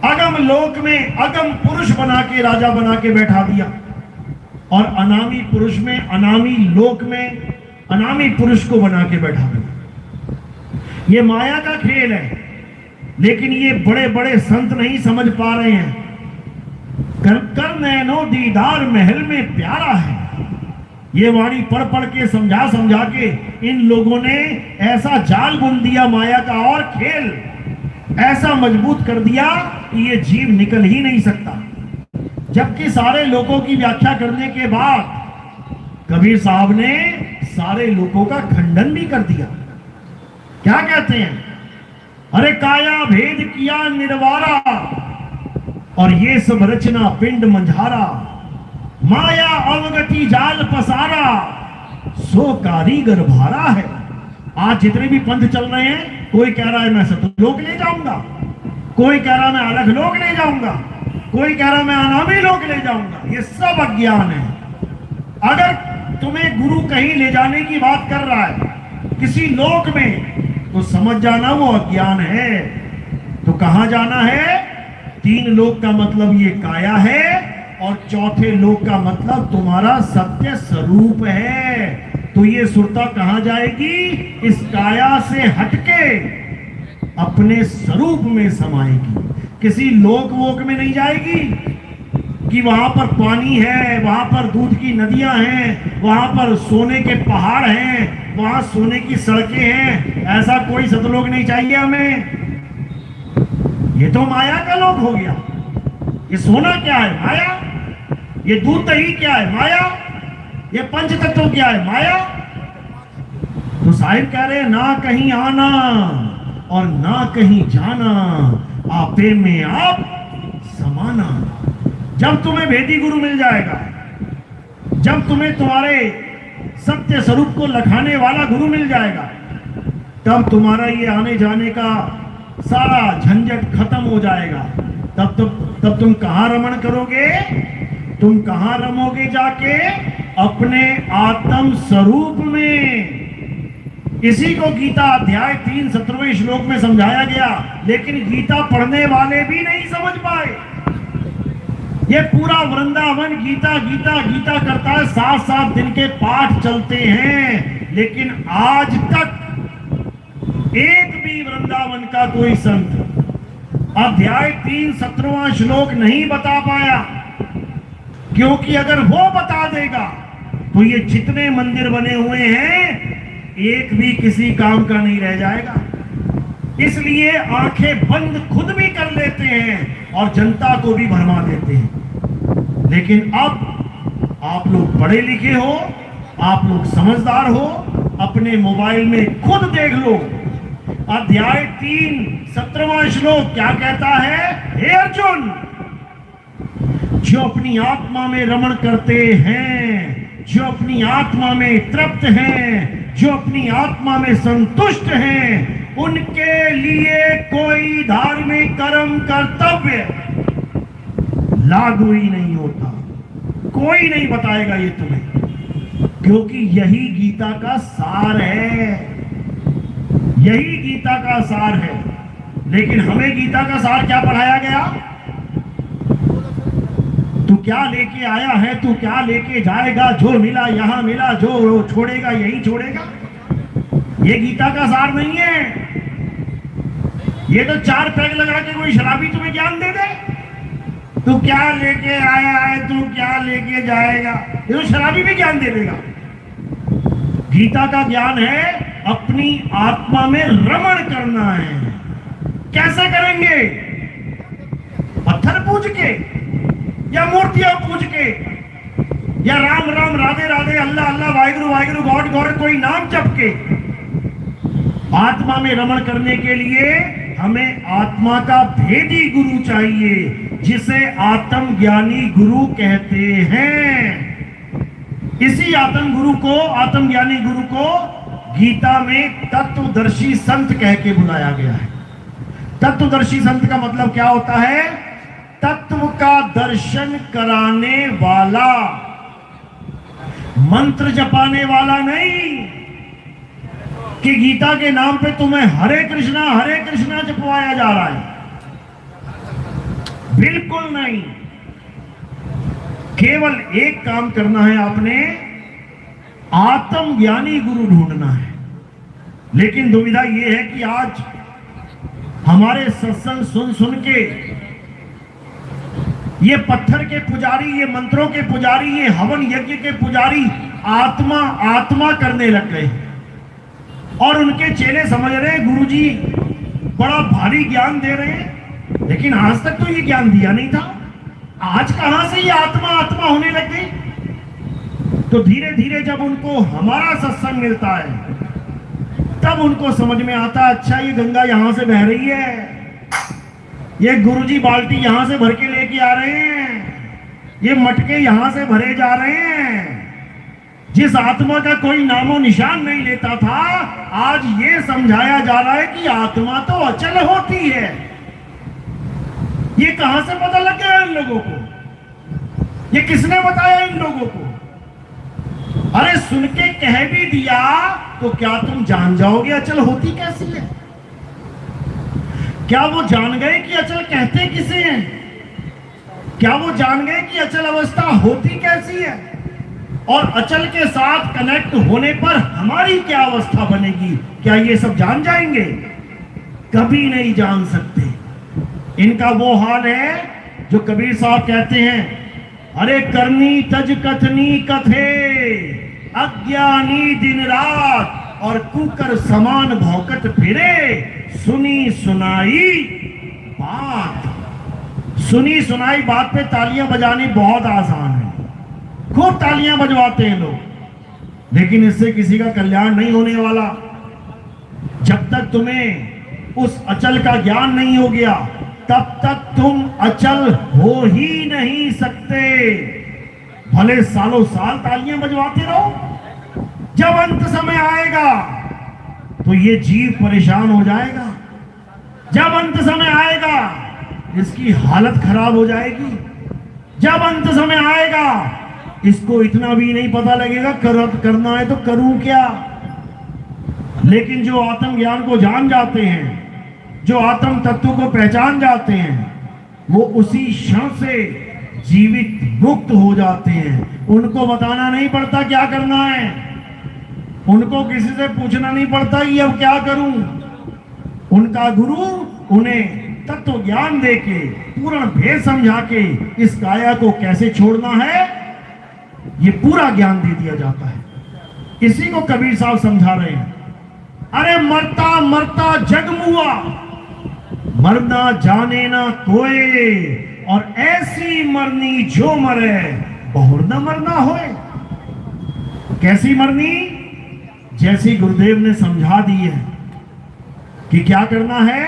अगम लोक में अगम पुरुष बना के राजा बना के बैठा दिया, और अनामी पुरुष में अनामी लोक में अनामी पुरुष को बना के बैठा दिया। ये माया का खेल है, लेकिन ये बड़े बड़े संत नहीं समझ पा रहे हैं। कर नैनो दीदार महल में प्यारा है, ये वाणी पढ़ पढ़ के समझा समझा के इन लोगों ने ऐसा जाल बुन दिया माया का, और खेल ऐसा मजबूत कर दिया कि ये जीव निकल ही नहीं सकता। जबकि सारे लोगों की व्याख्या करने के बाद कबीर साहब ने सारे लोगों का खंडन भी कर दिया। क्या कहते हैं? अरे काया भेद किया निर्वारा, और ये सब रचना पिंड मंझारा, माया अवगति जाल पसारा, सो कारीगर भारा है। आज जितने भी पंथ चल रहे हैं, कोई कह रहा है मैं सतलोक ले जाऊंगा, कोई कह रहा मैं अलग लोक ले जाऊंगा, कोई कह रहा मैं अनामी लोक ले जाऊंगा। ये सब अज्ञान है। अगर तुम्हें गुरु कहीं ले जाने की बात कर रहा है किसी लोक में, तो समझ जाना वो अज्ञान है। तो कहां जाना है? 3 लोक का मतलब ये काया है, और चौथे लोक का मतलब तुम्हारा सत्य स्वरूप है। तो ये सुरता कहां जाएगी? इस काया से हटके अपने स्वरूप में समाएगी, किसी लोक वोक में नहीं जाएगी कि वहां पर पानी है, वहां पर दूध की नदियां हैं, वहां पर सोने के पहाड़ हैं, वहां सोने की सड़कें हैं। ऐसा कोई सतलोक नहीं चाहिए हमें। ये तो माया का लोक हो गया। ये सोना क्या है? माया। ये दूध दही क्या है? माया। ये पंच तत्व क्या है? माया। तो साहिब कह रहे हैं ना कहीं आना और ना कहीं जाना, आपे में आप समाना। जब तुम्हें भेदी गुरु मिल जाएगा, जब तुम्हें तुम्हारे सत्य स्वरूप को लखाने वाला गुरु मिल जाएगा, तब तुम्हारा ये आने जाने का सारा झंझट खत्म हो जाएगा। तब तुम कहां रमण करोगे? तुम कहां रमोगे? जाके अपने आत्म स्वरूप में। इसी को गीता अध्याय 3 17वें श्लोक में समझाया गया, लेकिन गीता पढ़ने वाले भी नहीं समझ पाए। ये पूरा वृंदावन गीता गीता गीता करता है, 7-7 दिन के पाठ चलते हैं, लेकिन आज तक एक भी वृंदावन का कोई संत अध्याय 3 17वां श्लोक नहीं बता पाया। क्योंकि अगर वो बता देगा तो ये जितने मंदिर बने हुए हैं, एक भी किसी काम का नहीं रह जाएगा। इसलिए आंखें बंद खुद भी कर लेते हैं और जनता को भी भरमा देते हैं। लेकिन अब आप लोग पढ़े लिखे हो, आप लोग समझदार हो, अपने मोबाइल में खुद देख लो। अध्याय 3 17वां श्लोक क्या कहता है? हे अर्जुन, जो अपनी आत्मा में रमण करते हैं, जो अपनी आत्मा में तृप्त हैं, जो अपनी आत्मा में संतुष्ट हैं, उनके लिए कोई धार्मिक कर्म कर्तव्य लागू ही नहीं होता। कोई नहीं बताएगा ये तुम्हें, क्योंकि यही गीता का सार है। यही गीता का सार है। लेकिन हमें गीता का सार क्या पढ़ाया गया? तू क्या लेके आया है, तू क्या लेके जाएगा, जो मिला यहां मिला, जो छोड़ेगा यही छोड़ेगा। ये गीता का सार नहीं है। ये तो 4 पैग लगा के कोई शराबी तुम्हें ज्ञान दे दे। तू क्या लेके आया है, तू क्या लेके जाएगा, ये तो शराबी भी ज्ञान दे देगा। गीता का ज्ञान है अपनी आत्मा में रमण करना है। कैसे करेंगे? पत्थर पूज के, या मूर्तियां पूज के, या राम राम राधे राधे अल्लाह अल्लाह वाहिगुरु वाहिगुरु गॉड गॉड कोई नाम जप के। आत्मा में रमण करने के लिए हमें आत्मा का भेदी गुरु चाहिए। जिसे आत्मज्ञानी गुरु कहते हैं। इसी आत्मज्ञानी गुरु को गीता में तत्वदर्शी संत कह के बुलाया गया है। तत्वदर्शी संत का मतलब क्या होता है? तत्व का दर्शन कराने वाला, मंत्र जपाने वाला नहीं कि गीता के नाम पे तुम्हें हरे कृष्णा जपवाया जा रहा है। बिल्कुल नहीं। केवल एक काम करना है, आपने आत्मज्ञानी गुरु ढूंढना है। लेकिन दुविधा यह है कि आज हमारे सत्संग सुन सुन के ये पत्थर के पुजारी, ये मंत्रों के पुजारी, ये हवन यज्ञ के पुजारी आत्मा करने लग गए और उनके चेले समझ रहे हैं गुरुजी बड़ा भारी ज्ञान दे रहे हैं, लेकिन आज तक तो ये ज्ञान दिया नहीं था। आज कहां से ये आत्मा होने लग गई? तो धीरे धीरे जब उनको हमारा सत्संग मिलता है तब उनको समझ में आता है, अच्छा ये गंगा यहां से बह रही है, ये गुरुजी बाल्टी यहां से भर के लेके आ रहे हैं, ये मटके यहां से भरे जा रहे हैं। जिस आत्मा का कोई नामो निशान नहीं लेता था, आज ये समझाया जा रहा है कि आत्मा तो अचल होती है। ये कहां से पता लग गया इन लोगों को? ये किसने बताया इन लोगों को? अरे सुन के कह भी दिया तो क्या तुम जान जाओगे अचल होती कैसी है? क्या वो जान गए कि अचल कहते किसे हैं? क्या वो जान गए कि अचल अवस्था होती कैसी है? और अचल के साथ कनेक्ट होने पर हमारी क्या अवस्था बनेगी, क्या ये सब जान जाएंगे? कभी नहीं जान सकते। इनका वो हाल है जो कबीर साहब कहते हैं, अरे करनी तज कथनी कथे, अज्ञानी दिन रात और कुकर समान भौकत फिरे, सुनी सुनाई बात। सुनी सुनाई बात पे तालियां बजानी बहुत आसान है, खूब तालियां बजवाते हैं लोग, लेकिन इससे किसी का कल्याण नहीं होने वाला। जब तक तुम्हें उस अचल का ज्ञान नहीं हो गया तब तक तुम अचल हो ही नहीं सकते। भले सालों साल तालियां बजवाते रहो, जब अंत समय आएगा तो ये जीव परेशान हो जाएगा। जब अंत समय आएगा इसकी हालत खराब हो जाएगी। जब अंत समय आएगा इसको इतना भी नहीं पता लगेगा करना है तो करूं क्या। लेकिन जो आत्मज्ञान को जान जाते हैं, जो आत्म तत्व को पहचान जाते हैं, वो उसी क्षण से जीवित मुक्त हो जाते हैं। उनको बताना नहीं पड़ता क्या करना है, उनको किसी से पूछना नहीं पड़ता कि अब क्या करूं। उनका गुरु उन्हें तत्व ज्ञान देके, पूर्ण भेद समझा के इस काया को कैसे छोड़ना है ये पूरा ज्ञान दे दिया जाता है। इसी को कबीर साहब समझा रहे हैं। अरे मरता मरता जग मुआ, मरना जाने ना कोई, और ऐसी मरनी जो मरे बहुर न मरना होए। कैसी मरनी? जैसी गुरुदेव ने समझा दी है कि क्या करना है।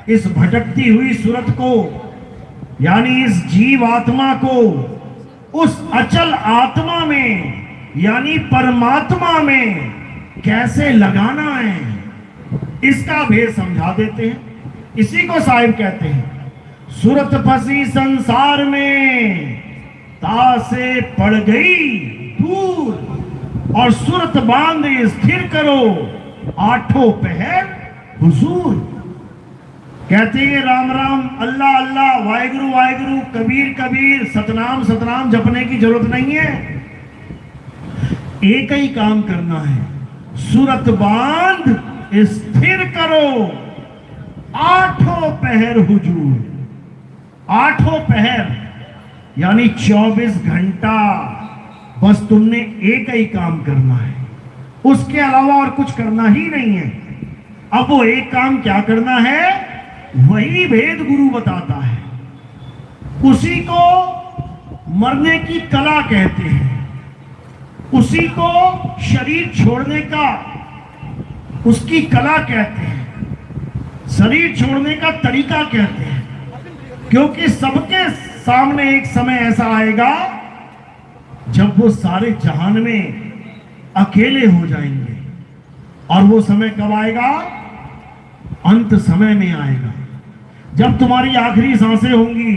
इस भटकती हुई सूरत को, यानी इस जीव आत्मा को उस अचल आत्मा में यानी परमात्मा में कैसे लगाना है, इसका भेद समझा देते हैं। इसी को साहिब कहते हैं, सूरत फंसी संसार में तासे पड़ गई दूर, और सूरत बांध स्थिर करो आठों पहर हुजूर। कहते हैं राम राम, अल्लाह अल्लाह, वाहिगुरु वाहिगुरु, कबीर कबीर, सतनाम सतनाम जपने की जरूरत नहीं है। एक ही काम करना है, सूरत बांध स्थिर करो आठों पहर हुजूर। आठों पहर यानी 24 घंटा बस तुमने एक ही काम करना है, उसके अलावा और कुछ करना ही नहीं है। अब वो एक काम क्या करना है, वही भेद गुरु बताता है। उसी को मरने की कला कहते हैं, उसी को शरीर छोड़ने का उसकी कला कहते हैं, शरीर छोड़ने का तरीका कहते हैं। क्योंकि सबके सामने एक समय ऐसा आएगा जब वो सारे जहान में अकेले हो जाएंगे। और वो समय कब आएगा? अंत समय में आएगा। जब तुम्हारी आखिरी सांसें होंगी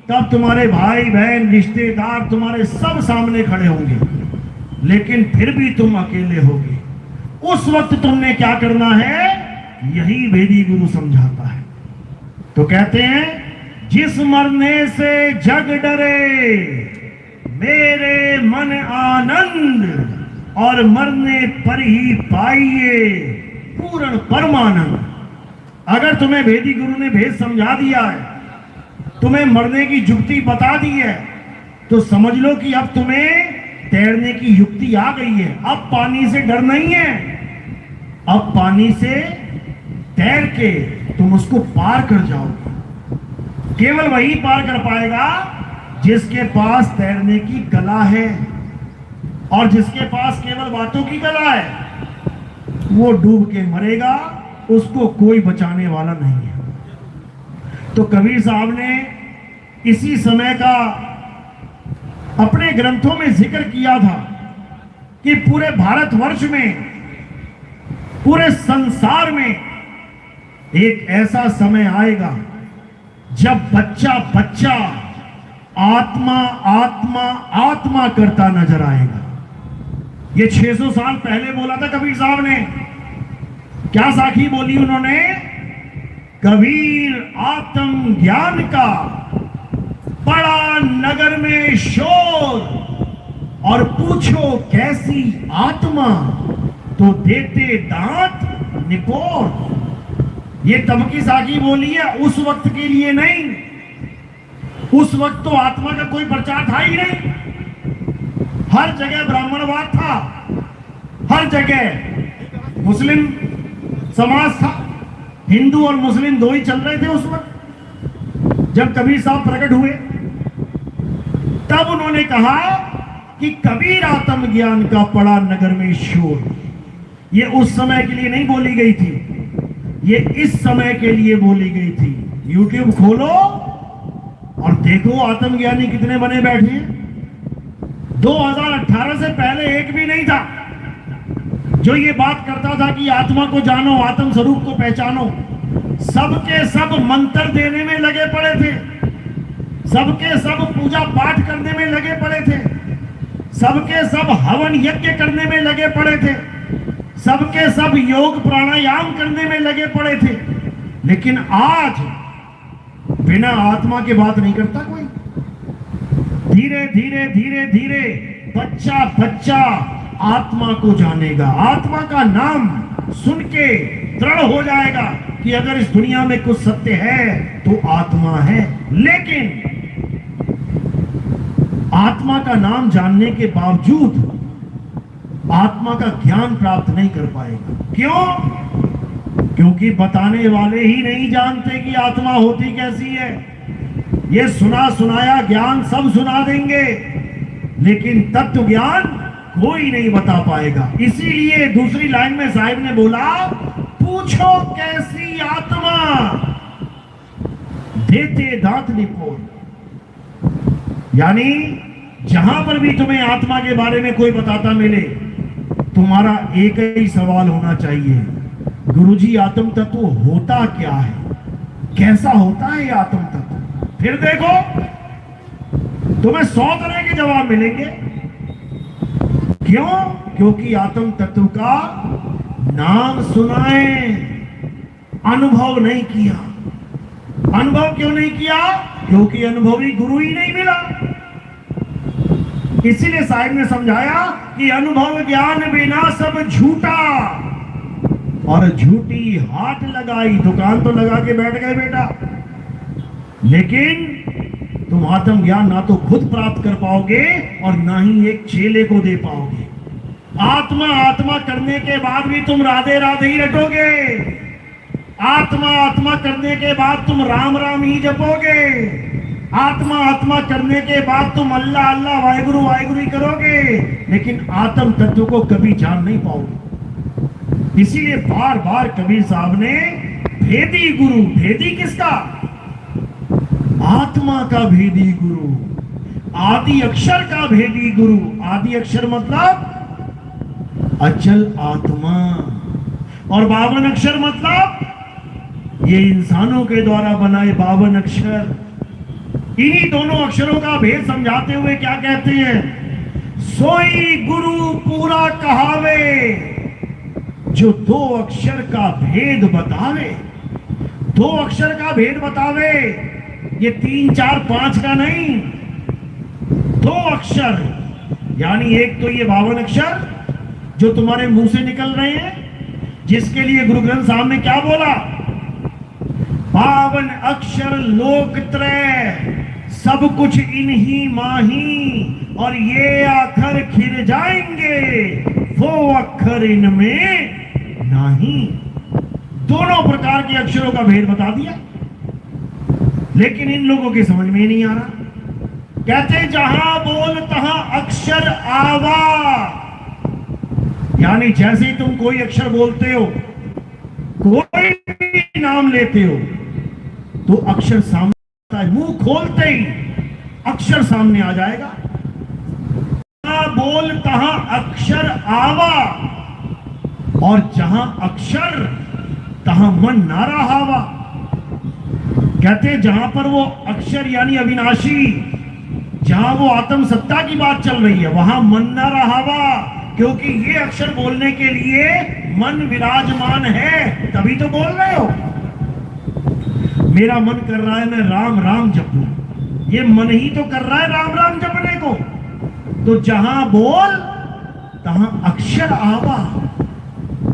तब तुम्हारे भाई बहन रिश्तेदार तुम्हारे सब सामने खड़े होंगे, लेकिन फिर भी तुम अकेले होगे। उस वक्त तुमने क्या करना है, यही वेदी गुरु समझाता है। तो कहते हैं, जिस मरने से जग डरे मेरे मन आनंद, और मरने पर ही पाइए पूर्ण परमानंद। अगर तुम्हें वेदी गुरु ने भेद समझा दिया है, तुम्हें मरने की युक्ति बता दी है, तो समझ लो कि अब तुम्हें तैरने की युक्ति आ गई है। अब पानी से डर नहीं है, अब पानी से तैर के तुम उसको पार कर जाओगे। केवल वही पार कर पाएगा जिसके पास तैरने की कला है, और जिसके पास केवल बातों की कला है वो डूब के मरेगा, उसको कोई बचाने वाला नहीं है। तो कबीर साहब ने इसी समय का अपने ग्रंथों में जिक्र किया था कि पूरे भारतवर्ष में, पूरे संसार में एक ऐसा समय आएगा जब बच्चा बच्चा आत्मा आत्मा आत्मा करता नजर आएगा। ये 600 साल पहले बोला था कबीर साहब ने। क्या साखी बोली उन्होंने? कबीर आत्म ज्ञान का बड़ा नगर में शोर, और पूछो कैसी आत्मा, तो देते दांत निपोर। ये तब की साखी बोली है, उस वक्त के लिए नहीं। उस वक्त तो आत्मा का कोई प्रचार था ही नहीं। हर जगह ब्राह्मणवाद था, हर जगह मुस्लिम समाज था। हिंदू और मुस्लिम दो ही चल रहे थे उस वक्त। जब कबीर साहब प्रकट हुए तब उन्होंने कहा कि कबीर आत्म ज्ञान का पड़ा नगर में शोर। ये उस समय के लिए नहीं बोली गई थी, ये इस समय के लिए बोली गई थी। यूट्यूब खोलो और देखो आत्मज्ञानी कितने बने बैठे हैं। 2018 से पहले एक भी नहीं था जो ये बात करता था कि आत्मा को जानो, आत्म स्वरूप को पहचानो। सबके सब मंत्र देने में लगे पड़े थे, सबके सब पूजा पाठ करने में लगे पड़े थे, सबके सब हवन यज्ञ करने में लगे पड़े थे, सबके सब योग प्राणायाम करने में लगे पड़े थे। लेकिन आज बिना आत्मा के बात नहीं करता कोई। धीरे धीरे धीरे धीरे बच्चा बच्चा आत्मा को जानेगा, आत्मा का नाम सुन के दृढ़ हो जाएगा कि अगर इस दुनिया में कुछ सत्य है तो आत्मा है। लेकिन आत्मा का नाम जानने के बावजूद आत्मा का ज्ञान प्राप्त नहीं कर पाएगा। क्यों? क्योंकि बताने वाले ही नहीं जानते कि आत्मा होती कैसी है। ये सुना सुनाया ज्ञान सब सुना देंगे, लेकिन तत्व ज्ञान कोई नहीं बता पाएगा। इसीलिए दूसरी लाइन में साहिब ने बोला, पूछो कैसी आत्मा, देते दांत निपोर। यानी जहां पर भी तुम्हें आत्मा के बारे में कोई बताता मिले, तुम्हारा एक ही सवाल होना चाहिए, गुरुजी आत्म तत्व होता क्या है, कैसा होता है ये आत्म तत्व? फिर देखो तुम्हें 100 तरह के जवाब मिलेंगे। क्यों? क्योंकि आत्म तत्व का नाम सुना है, अनुभव नहीं किया। अनुभव क्यों नहीं किया? क्योंकि अनुभवी गुरु ही नहीं मिला। इसीलिए साहिब ने समझाया कि अनुभव ज्ञान बिना सब झूठा, और झूठी हाट लगाई। दुकान तो लगा के बैठ गए बेटा, लेकिन तुम आत्म ज्ञान ना तो खुद प्राप्त कर पाओगे और ना ही एक चेले को दे पाओगे। आत्मा आत्मा करने के बाद भी तुम राधे राधे ही रटोगे। आत्मा आत्मा करने के बाद तुम राम राम ही जपोगे। आत्मा आत्मा करने के बाद तुम अल्लाह अल्लाह वाहिगुरु वाहिगुरु ही करोगे, लेकिन आत्म तत्व को कभी जान नहीं पाओगे। इसीलिए बार बार कबीर साहब ने भेदी गुरु, भेदी किसका? आत्मा का भेदी गुरु, आदि अक्षर का भेदी गुरु। आदि अक्षर मतलब अचल आत्मा, और 52 अक्षर मतलब ये इंसानों के द्वारा बनाए 52 अक्षर। इन्हीं दोनों अक्षरों का भेद समझाते हुए क्या कहते हैं? सोई गुरु पूरा कहावे, जो 2 अक्षर का भेद बतावे। 2 अक्षर का भेद बतावे, ये 3, 4, 5 का नहीं, 2 अक्षर। यानी एक तो ये 52 अक्षर जो तुम्हारे मुंह से निकल रहे हैं, जिसके लिए गुरु ग्रंथ साहब ने क्या बोला? 52 अक्षर लोकत्रय, सब कुछ इन्हीं माही, और ये आखर खिर जाएंगे, वो अक्षर इनमें नहीं। दोनों प्रकार के अक्षरों का भेद बता दिया, लेकिन इन लोगों की समझ में नहीं आ रहा। कहते जहां बोल तहां अक्षर आवा, यानी जैसे ही तुम कोई अक्षर बोलते हो, कोई भी नाम लेते हो, तो अक्षर सामने आता है। मुंह खोलते ही अक्षर सामने आ जाएगा। जहां बोल तहां अक्षर आवा, और जहां अक्षर तहां मन ना रहावा। कहते जहां पर वो अक्षर यानी अविनाशी, जहां वो आत्म सत्ता की बात चल रही है, वहां मन ना रहावा, क्योंकि ये अक्षर बोलने के लिए मन विराजमान है, तभी तो बोल रहे हो। मेरा मन कर रहा है मैं राम राम जपूं, ये मन ही तो कर रहा है राम राम जपने को। तो जहां बोल तहां अक्षर आवा,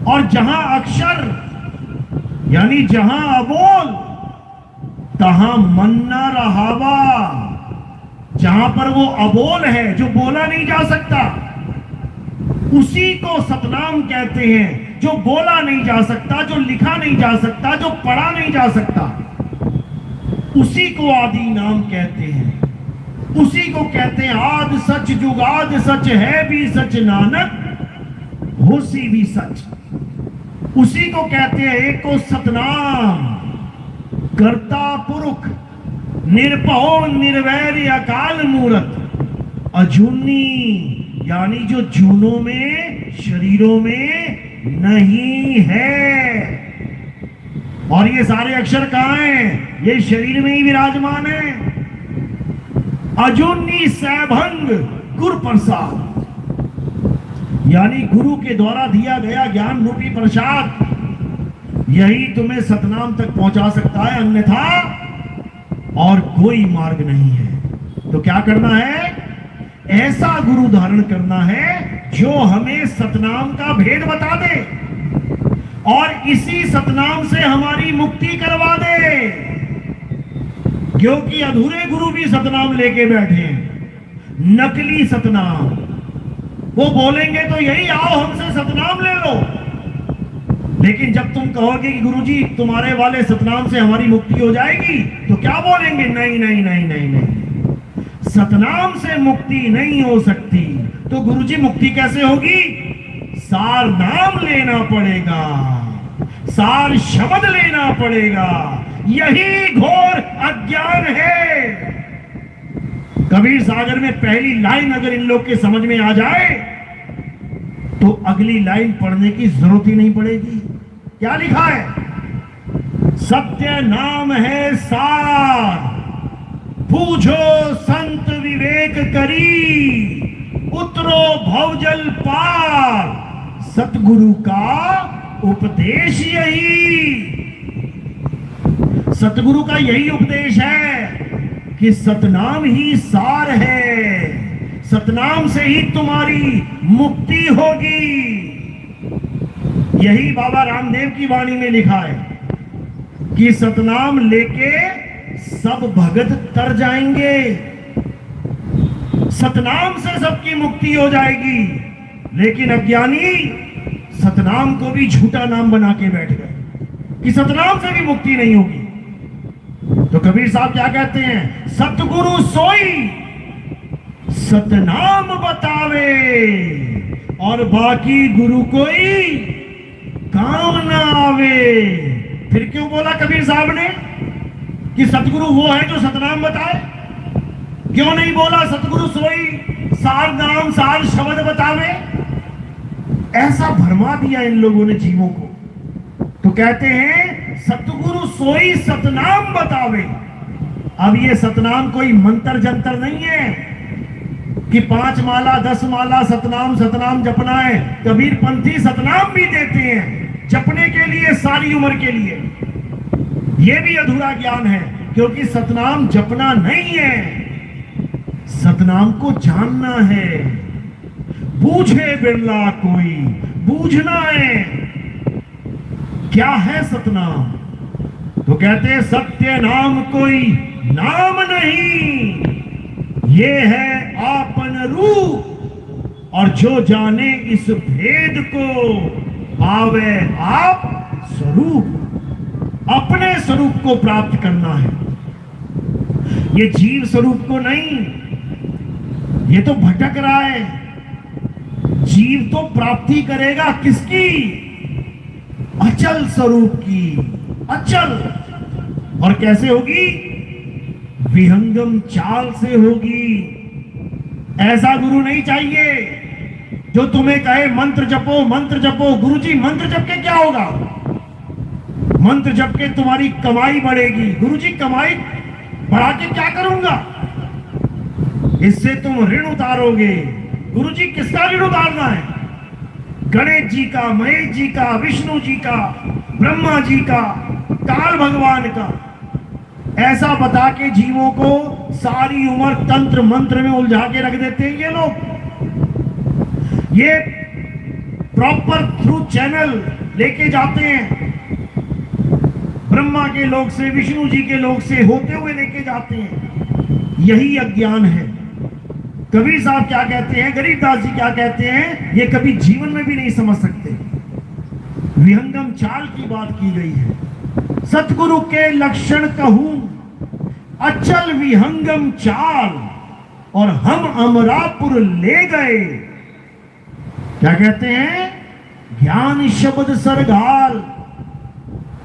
और जहां अक्षर यानी जहां अबोल तहां मन ना रहावा। जहां पर वो अबोल है, जो बोला नहीं जा सकता, उसी को सतनाम कहते हैं। जो बोला नहीं जा सकता, जो लिखा नहीं जा सकता, जो पढ़ा नहीं जा सकता, उसी को आदि नाम कहते हैं। उसी को कहते हैं आद सच जुगाद सच, है भी सच नानक होसी भी सच। उसी को कहते हैं एक को सतनाम, कर्ता पुरुष, निर्भव निर्वैर अकाल मूरत, अजूनी यानी जो जूनों में शरीरों में नहीं है। और ये सारे अक्षर कहां हैं? ये शरीर में ही विराजमान है। अजूनी सैभंग गुरु प्रसाद, यानी गुरु के द्वारा दिया गया ज्ञान रूपी प्रसाद, यही तुम्हें सतनाम तक पहुंचा सकता है, अन्यथा और कोई मार्ग नहीं है। तो क्या करना है? ऐसा गुरु धारण करना है जो हमें सतनाम का भेद बता दे, और इसी सतनाम से हमारी मुक्ति करवा दे। क्योंकि अधूरे गुरु भी सतनाम लेके बैठे हैं, नकली सतनाम। वो बोलेंगे तो यही, आओ हमसे सतनाम ले लो। लेकिन जब तुम कहोगे कि गुरुजी तुम्हारे वाले सतनाम से हमारी मुक्ति हो जाएगी, तो क्या बोलेंगे? नहीं नहीं नहीं नहीं नहीं, सतनाम से मुक्ति नहीं हो सकती। तो गुरुजी मुक्ति कैसे होगी? सार नाम लेना पड़ेगा, सार शब्द लेना पड़ेगा। यही घोर अज्ञान है। कबीर सागर में पहली लाइन अगर इन लोग के समझ में आ जाए, तो अगली लाइन पढ़ने की जरूरत ही नहीं पड़ेगी। क्या लिखा है? सत्य नाम है सार, पूछो संत विवेक करी, उतरो भवजल पार, सतगुरु का उपदेश यही। सतगुरु का यही उपदेश है कि सतनाम ही सार है, सतनाम से ही तुम्हारी मुक्ति होगी। यही बाबा रामदेव की वाणी में लिखा है कि सतनाम लेके सब भगत तर जाएंगे, सतनाम से सबकी मुक्ति हो जाएगी। लेकिन अज्ञानी सतनाम को भी झूठा नाम बना के बैठ गए कि सतनाम से भी मुक्ति नहीं होगी। तो कबीर साहब क्या कहते हैं? सतगुरु सोई सतनाम बतावे, और बाकी गुरु कोई काम ना आवे। फिर क्यों बोला कबीर साहब ने कि सतगुरु वो है जो सतनाम बताए? क्यों नहीं बोला सतगुरु सोई सार नाम सार शब्द बतावे? ऐसा भरमा दिया इन लोगों ने जीवों को। तो कहते हैं सतगुरु सोई सतनाम बतावे। अब ये सतनाम कोई मंत्र जंतर नहीं है कि 5 माला 10 माला सतनाम सतनाम जपना है। कबीर पंथी सतनाम भी देते हैं जपने के लिए, सारी उम्र के लिए। यह भी अधूरा ज्ञान है, क्योंकि सतनाम जपना नहीं है, सतनाम को जानना है। बूझे बिरला कोई, बूझना है क्या है सतनाम। तो कहते हैं सत्य नाम कोई नाम नहीं, ये है आपन रूप, और जो जाने इस भेद को पावे आप स्वरूप। अपने स्वरूप को प्राप्त करना है, ये जीव स्वरूप को नहीं। ये तो भटक रहा है। जीव तो प्राप्ति करेगा किसकी? अचल स्वरूप की। अचल, और कैसे होगी? विहंगम चाल से होगी। ऐसा गुरु नहीं चाहिए जो तुम्हें कहे मंत्र जपो मंत्र जपो। गुरुजी मंत्र जप के क्या होगा? मंत्र जप के तुम्हारी कमाई बढ़ेगी। गुरुजी कमाई बढ़ा के क्या करूंगा? इससे तुम ऋण उतारोगे। गुरुजी किसका ऋण उतारना है? गणेश जी का, महेश जी का, विष्णु जी का, ब्रह्मा जी का, काल भगवान का। ऐसा बता के जीवों को सारी उम्र तंत्र मंत्र में उलझा के रख देते हैं ये लोग। ये प्रॉपर थ्रू चैनल लेके जाते हैं, ब्रह्मा के लोग से, विष्णु जी के लोग से होते हुए लेके जाते हैं। यही अज्ञान है। कबीर साहब क्या कहते हैं, गरीबदास जी क्या कहते हैं, ये कभी जीवन में भी नहीं समझ सकते। विहंगम चाल की बात की गई है। सतगुरु के लक्षण कहूं अचल विहंगम चाल, और हम अमरापुर ले गए। क्या कहते हैं? ज्ञान शब्द सरगाल,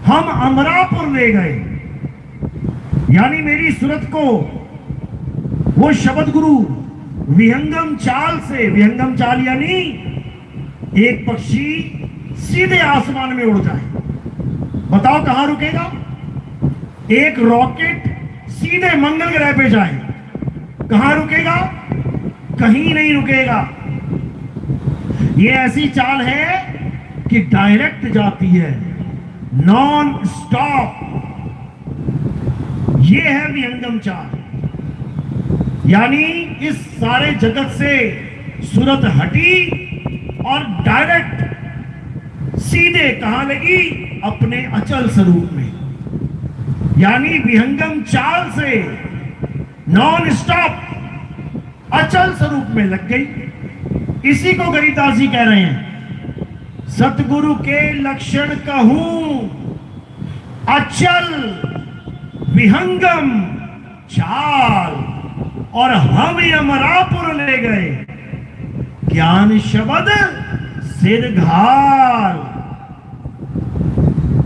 हम अमरापुर ले गए। यानी मेरी सूरत को वो शब्द गुरु विहंगम चाल से, विहंगम चाल यानी एक पक्षी सीधे आसमान में उड़ जाए, बताओ कहां रुकेगा? एक रॉकेट सीधे मंगल ग्रह पे जाए, कहां रुकेगा? कहीं नहीं रुकेगा। ये ऐसी चाल है कि डायरेक्ट जाती है, नॉन स्टॉप। ये है विहंगम चाल। यानी इस सारे जगत से सूरत हटी और डायरेक्ट सीधे कहां लगी? अपने अचल स्वरूप में। यानी विहंगम चाल से नॉन स्टॉप अचल स्वरूप में लग गई। इसी को गरीबदास जी कह रहे हैं, सतगुरु के लक्षण कहूं अचल विहंगम चाल, और हम अमरापुर ले गए ज्ञान शब्द सिर घाल।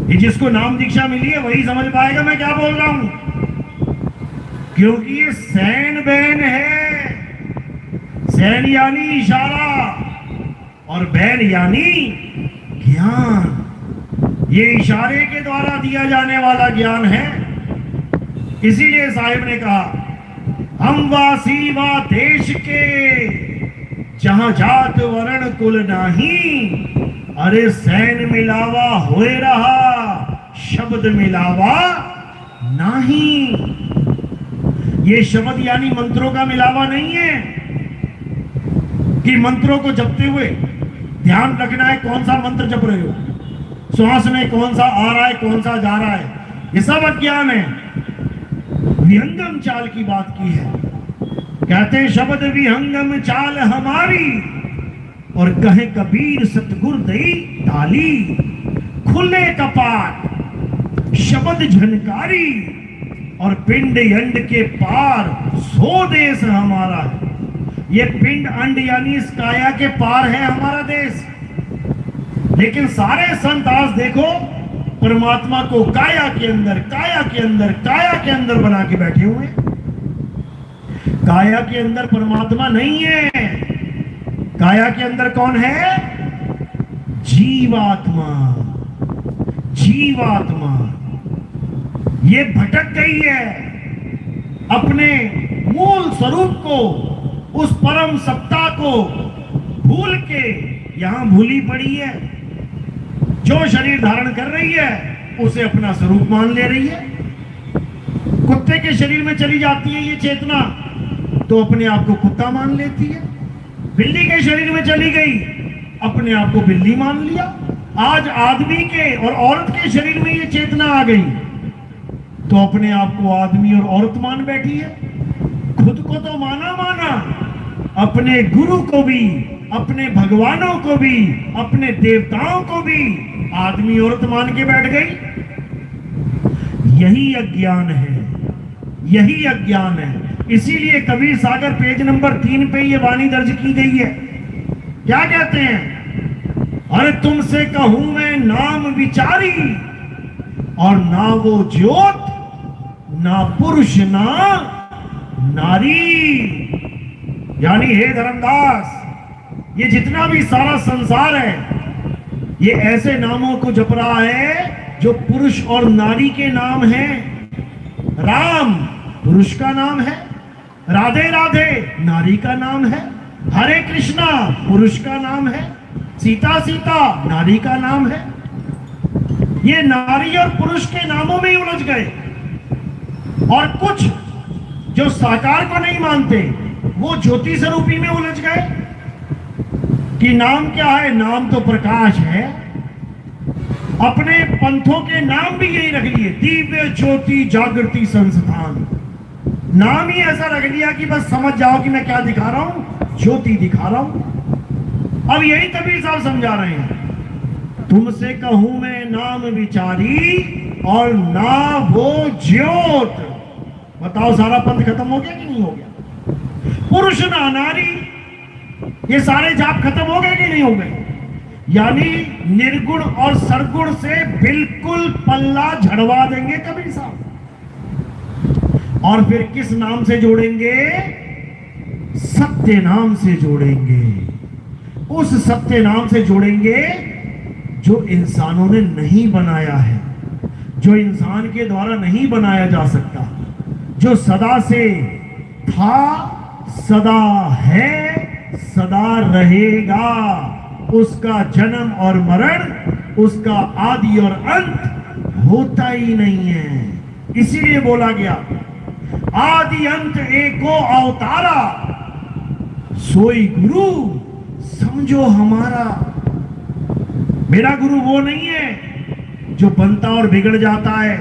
ये जिसको नाम दीक्षा मिली है वही समझ पाएगा मैं क्या बोल रहा हूं, क्योंकि ये सैन बैन है। सैन यानी इशारा और बैन यानी ज्ञान। ये इशारे के द्वारा दिया जाने वाला ज्ञान है। इसीलिए साहिब ने कहा, हम वासी वा देश के जहां जात वर्ण कुल नाही, अरे सैन मिलावा होए रहा शब्द मिलावा नहीं। ये शब्द यानी मंत्रों का मिलावा नहीं है कि मंत्रों को जपते हुए ध्यान रखना है कौन सा मंत्र जप रहे हो, श्वास में कौन सा आ रहा है कौन सा जा रहा है, ये सब अज्ञान है। विहंगम चाल की बात की है। कहते हैं शब्द विहंगम चाल हमारी, और कहे कबीर सतगुर दई ताली। खुले कपाट शब्द झनकारी, और पिंड अंड के पार सो देश हमारा है। ये पिंड अंड यानी इस काया के पार है हमारा देश। लेकिन सारे संत आज देखो परमात्मा को काया के अंदर, काया के अंदर, काया के अंदर बना के बैठे हुए हैं। काया के अंदर परमात्मा नहीं है। काया के अंदर कौन है? जीवात्मा। जीवात्मा ये भटक गई है, अपने मूल स्वरूप को, उस परम सत्ता को भूल के यहां भूली पड़ी है। जो शरीर धारण कर रही है उसे अपना स्वरूप मान ले रही है। कुत्ते के शरीर में चली जाती है ये चेतना तो अपने आप को कुत्ता मान लेती है। बिल्ली के शरीर में चली गई, अपने आप को बिल्ली मान लिया। आज आदमी के और औरत के शरीर में ये चेतना आ गई तो अपने आप को आदमी और औरत मान बैठी है। खुद को तो माना, अपने गुरु को भी, अपने भगवानों को भी, अपने देवताओं को भी आदमी औरत मान के बैठ गई। यही अज्ञान है, यही अज्ञान है। इसीलिए कबीर सागर पेज नंबर 3 पे ये वाणी दर्ज की गई है। क्या कहते हैं? अरे तुमसे कहूं मैं नाम विचारी, और ना वो ज्योत, ना पुरुष, ना नारी। यानी हे धर्मदास, ये जितना भी सारा संसार है ये ऐसे नामों को जप रहा है जो पुरुष और नारी के नाम हैं। राम पुरुष का नाम है, राधे राधे नारी का नाम है, हरे कृष्णा पुरुष का नाम है, सीता सीता नारी का नाम है। ये नारी और पुरुष के नामों में ही उलझ गए। और कुछ जो साकार को नहीं मानते वो ज्योति स्वरूपी में उलझ गए कि नाम क्या है? नाम तो प्रकाश है। अपने पंथों के नाम भी यही रख लिए, दिव्य ज्योति जागृति संस्थान। नाम ही ऐसा रख लिया कि बस समझ जाओ कि मैं क्या दिखा रहा हूं, ज्योति दिखा रहा हूं। अब यही कबीर साहब समझा रहे हैं, तुमसे कहूं मैं नाम विचारी और ना वो ज्योत। बताओ सारा पंथ खत्म हो गया कि नहीं हो गया? पुरुष ना नारी, ये सारे जाप खत्म हो गए कि नहीं हो गए? यानी निर्गुण और सरगुण से बिल्कुल पल्ला झड़वा देंगे कबीर साहब। और फिर किस नाम से जोड़ेंगे? सत्य नाम से जोड़ेंगे। उस सत्य नाम से जोड़ेंगे जो इंसानों ने नहीं बनाया है, जो इंसान के द्वारा नहीं बनाया जा सकता, जो सदा से था, सदा है, सदा रहेगा। उसका जन्म और मरण, उसका आदि और अंत होता ही नहीं है। इसीलिए बोला गया आदि अंत एको अवतारा, सोई गुरु समझो हमारा। मेरा गुरु वो नहीं है जो बनता और बिगड़ जाता है।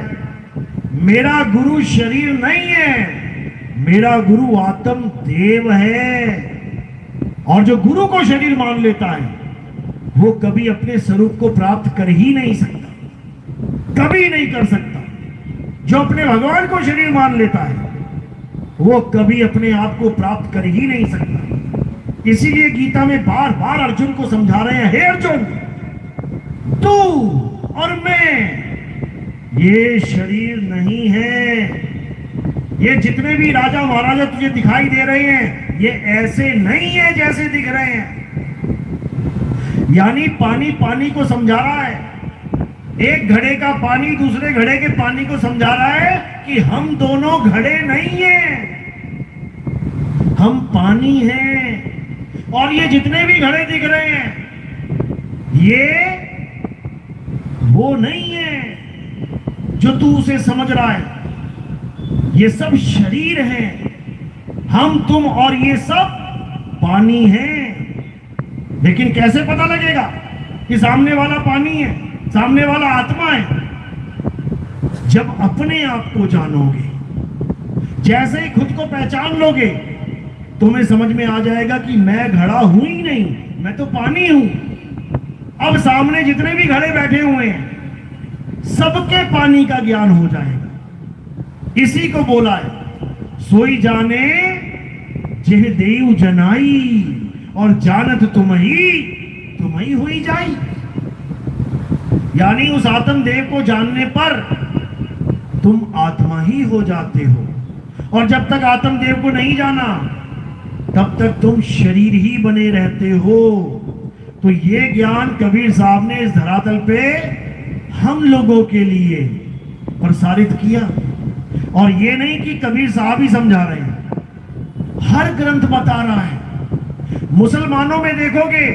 मेरा गुरु शरीर नहीं है, मेरा गुरु आत्म देव है। और जो गुरु को शरीर मान लेता है वो कभी अपने स्वरूप को प्राप्त कर ही नहीं सकता, कभी नहीं कर सकता। जो अपने भगवान को शरीर मान लेता है वो कभी अपने आप को प्राप्त कर ही नहीं सकता। इसीलिए गीता में बार बार अर्जुन को समझा रहे हैं, हे अर्जुन, तू और मैं ये शरीर नहीं है। ये जितने भी राजा महाराजा तुझे दिखाई दे रहे हैं ये ऐसे नहीं है जैसे दिख रहे हैं। यानी पानी पानी को समझा रहा है। एक घड़े का पानी दूसरे घड़े के पानी को समझा रहा है कि हम दोनों घड़े नहीं हैं, हम पानी हैं। और ये जितने भी घड़े दिख रहे हैं ये वो नहीं है जो तू उसे समझ रहा है। ये सब शरीर हैं, हम तुम और ये सब पानी हैं। लेकिन कैसे पता लगेगा कि सामने वाला पानी है, सामने वाला आत्मा है? जब अपने आप को जानोगे, जैसे ही खुद को पहचान लोगे तुम्हें समझ में आ जाएगा कि मैं घड़ा हूं ही नहीं, मैं तो पानी हूं। अब सामने जितने भी घड़े बैठे हुए हैं सबके पानी का ज्ञान हो जाएगा। इसी को बोला है, सोई जाने जेह देव जनाई और जानत तुम ही हुई जाई। यानी उस आत्मदेव को जानने पर तुम आत्मा ही हो जाते हो, और जब तक आत्मदेव को नहीं जाना तब तक तुम शरीर ही बने रहते हो। तो ये ज्ञान कबीर साहब ने इस धरातल पे हम लोगों के लिए प्रसारित किया। और ये नहीं कि कबीर साहब ही समझा रहे हैं, हर ग्रंथ बता रहा है। मुसलमानों में देखोगे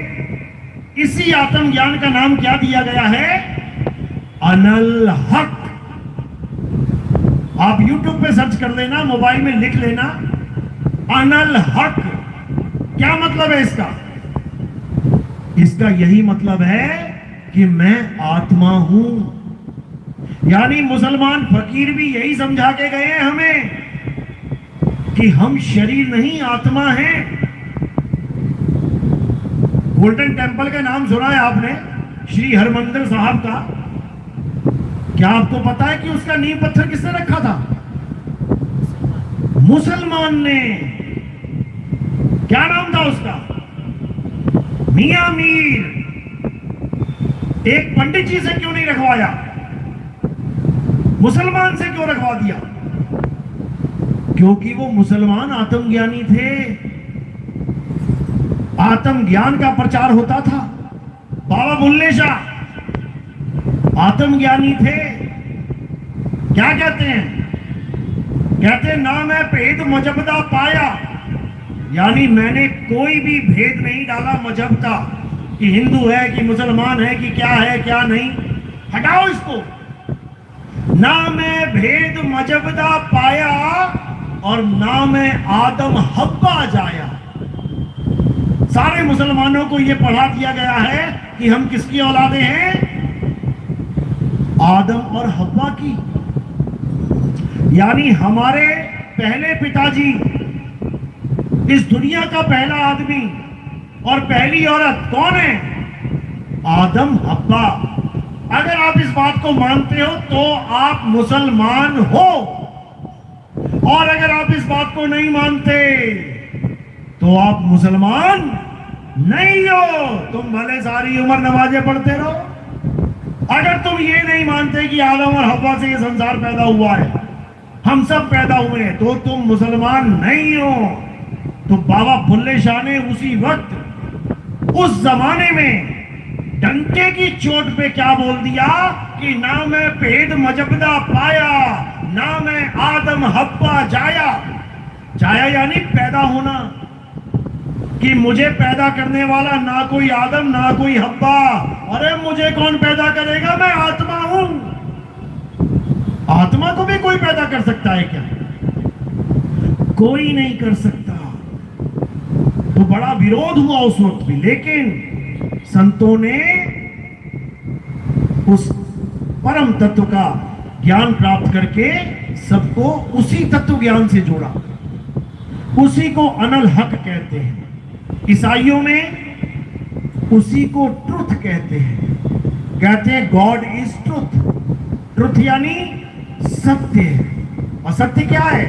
इसी आत्मज्ञान का नाम क्या दिया गया है? अनल हक। आप YouTube पे सर्च कर लेना, मोबाइल में लिख लेना अनल हक। क्या मतलब है इसका? इसका यही मतलब है कि मैं आत्मा हूं। यानी मुसलमान फकीर भी यही समझा के गए हैं हमें कि हम शरीर नहीं आत्मा हैं। गोल्डन टेम्पल का नाम सुना है आपने, श्री हरमंदिर साहब का? क्या आपको पता है कि उसका नींव पत्थर किसने रखा था? मुसलमान ने। क्या नाम था उसका? मियां मीर। एक पंडित जी से क्यों नहीं रखवाया? मुसलमान से क्यों रखवा दिया? क्योंकि वो मुसलमान आत्मज्ञानी थे, आत्मज्ञान का प्रचार होता था। बाबा बुल्ले शाह आत्मज्ञानी थे। क्या कहते हैं? कहते हैं ना मैं भेद मजबदा पाया, यानी मैंने कोई भी भेद नहीं डाला मजहब का कि हिंदू है कि मुसलमान है कि क्या है क्या नहीं। हटाओ इसको। ना मैं भेद मजबदा पाया और ना मैं आदम हब्बा जाया। सारे मुसलमानों को यह पढ़ा दिया गया है कि हम किसकी औलादे हैं? आदम और हव्वा की। यानी हमारे पहले पिताजी, इस दुनिया का पहला आदमी और पहली औरत कौन है? आदम हव्वा। अगर आप इस बात को मानते हो तो आप मुसलमान हो, और अगर आप इस बात को नहीं मानते तो आप मुसलमान नहीं हो। तुम भले सारी उम्र नमाजें पढ़ते रहो, अगर तुम ये नहीं मानते कि आदम और हव्वा से ये संसार पैदा हुआ है, हम सब पैदा हुए हैं, तो तुम मुसलमान नहीं हो। तो बाबा बुल्ले शाह ने उसी वक्त, उस जमाने में डंके की चोट पे क्या बोल दिया कि ना मैं भेद मजबदा पाया, ना मैं आदम हव्वा जाया। जाया यानी पैदा होना, कि मुझे पैदा करने वाला ना कोई आदम ना कोई हव्वा। अरे मुझे कौन पैदा करेगा? मैं आत्मा हूं। आत्मा को भी कोई पैदा कर सकता है क्या? कोई नहीं कर सकता। तो बड़ा विरोध हुआ उस वक्त भी, लेकिन संतों ने उस परम तत्व का ज्ञान प्राप्त करके सबको उसी तत्व ज्ञान से जोड़ा। उसी को अनल हक कहते हैं। ईसाइयों में उसी को ट्रुथ कहते हैं। कहते हैं गॉड इज ट्रुथ। ट्रुथ यानी सत्य है। और सत्य क्या है?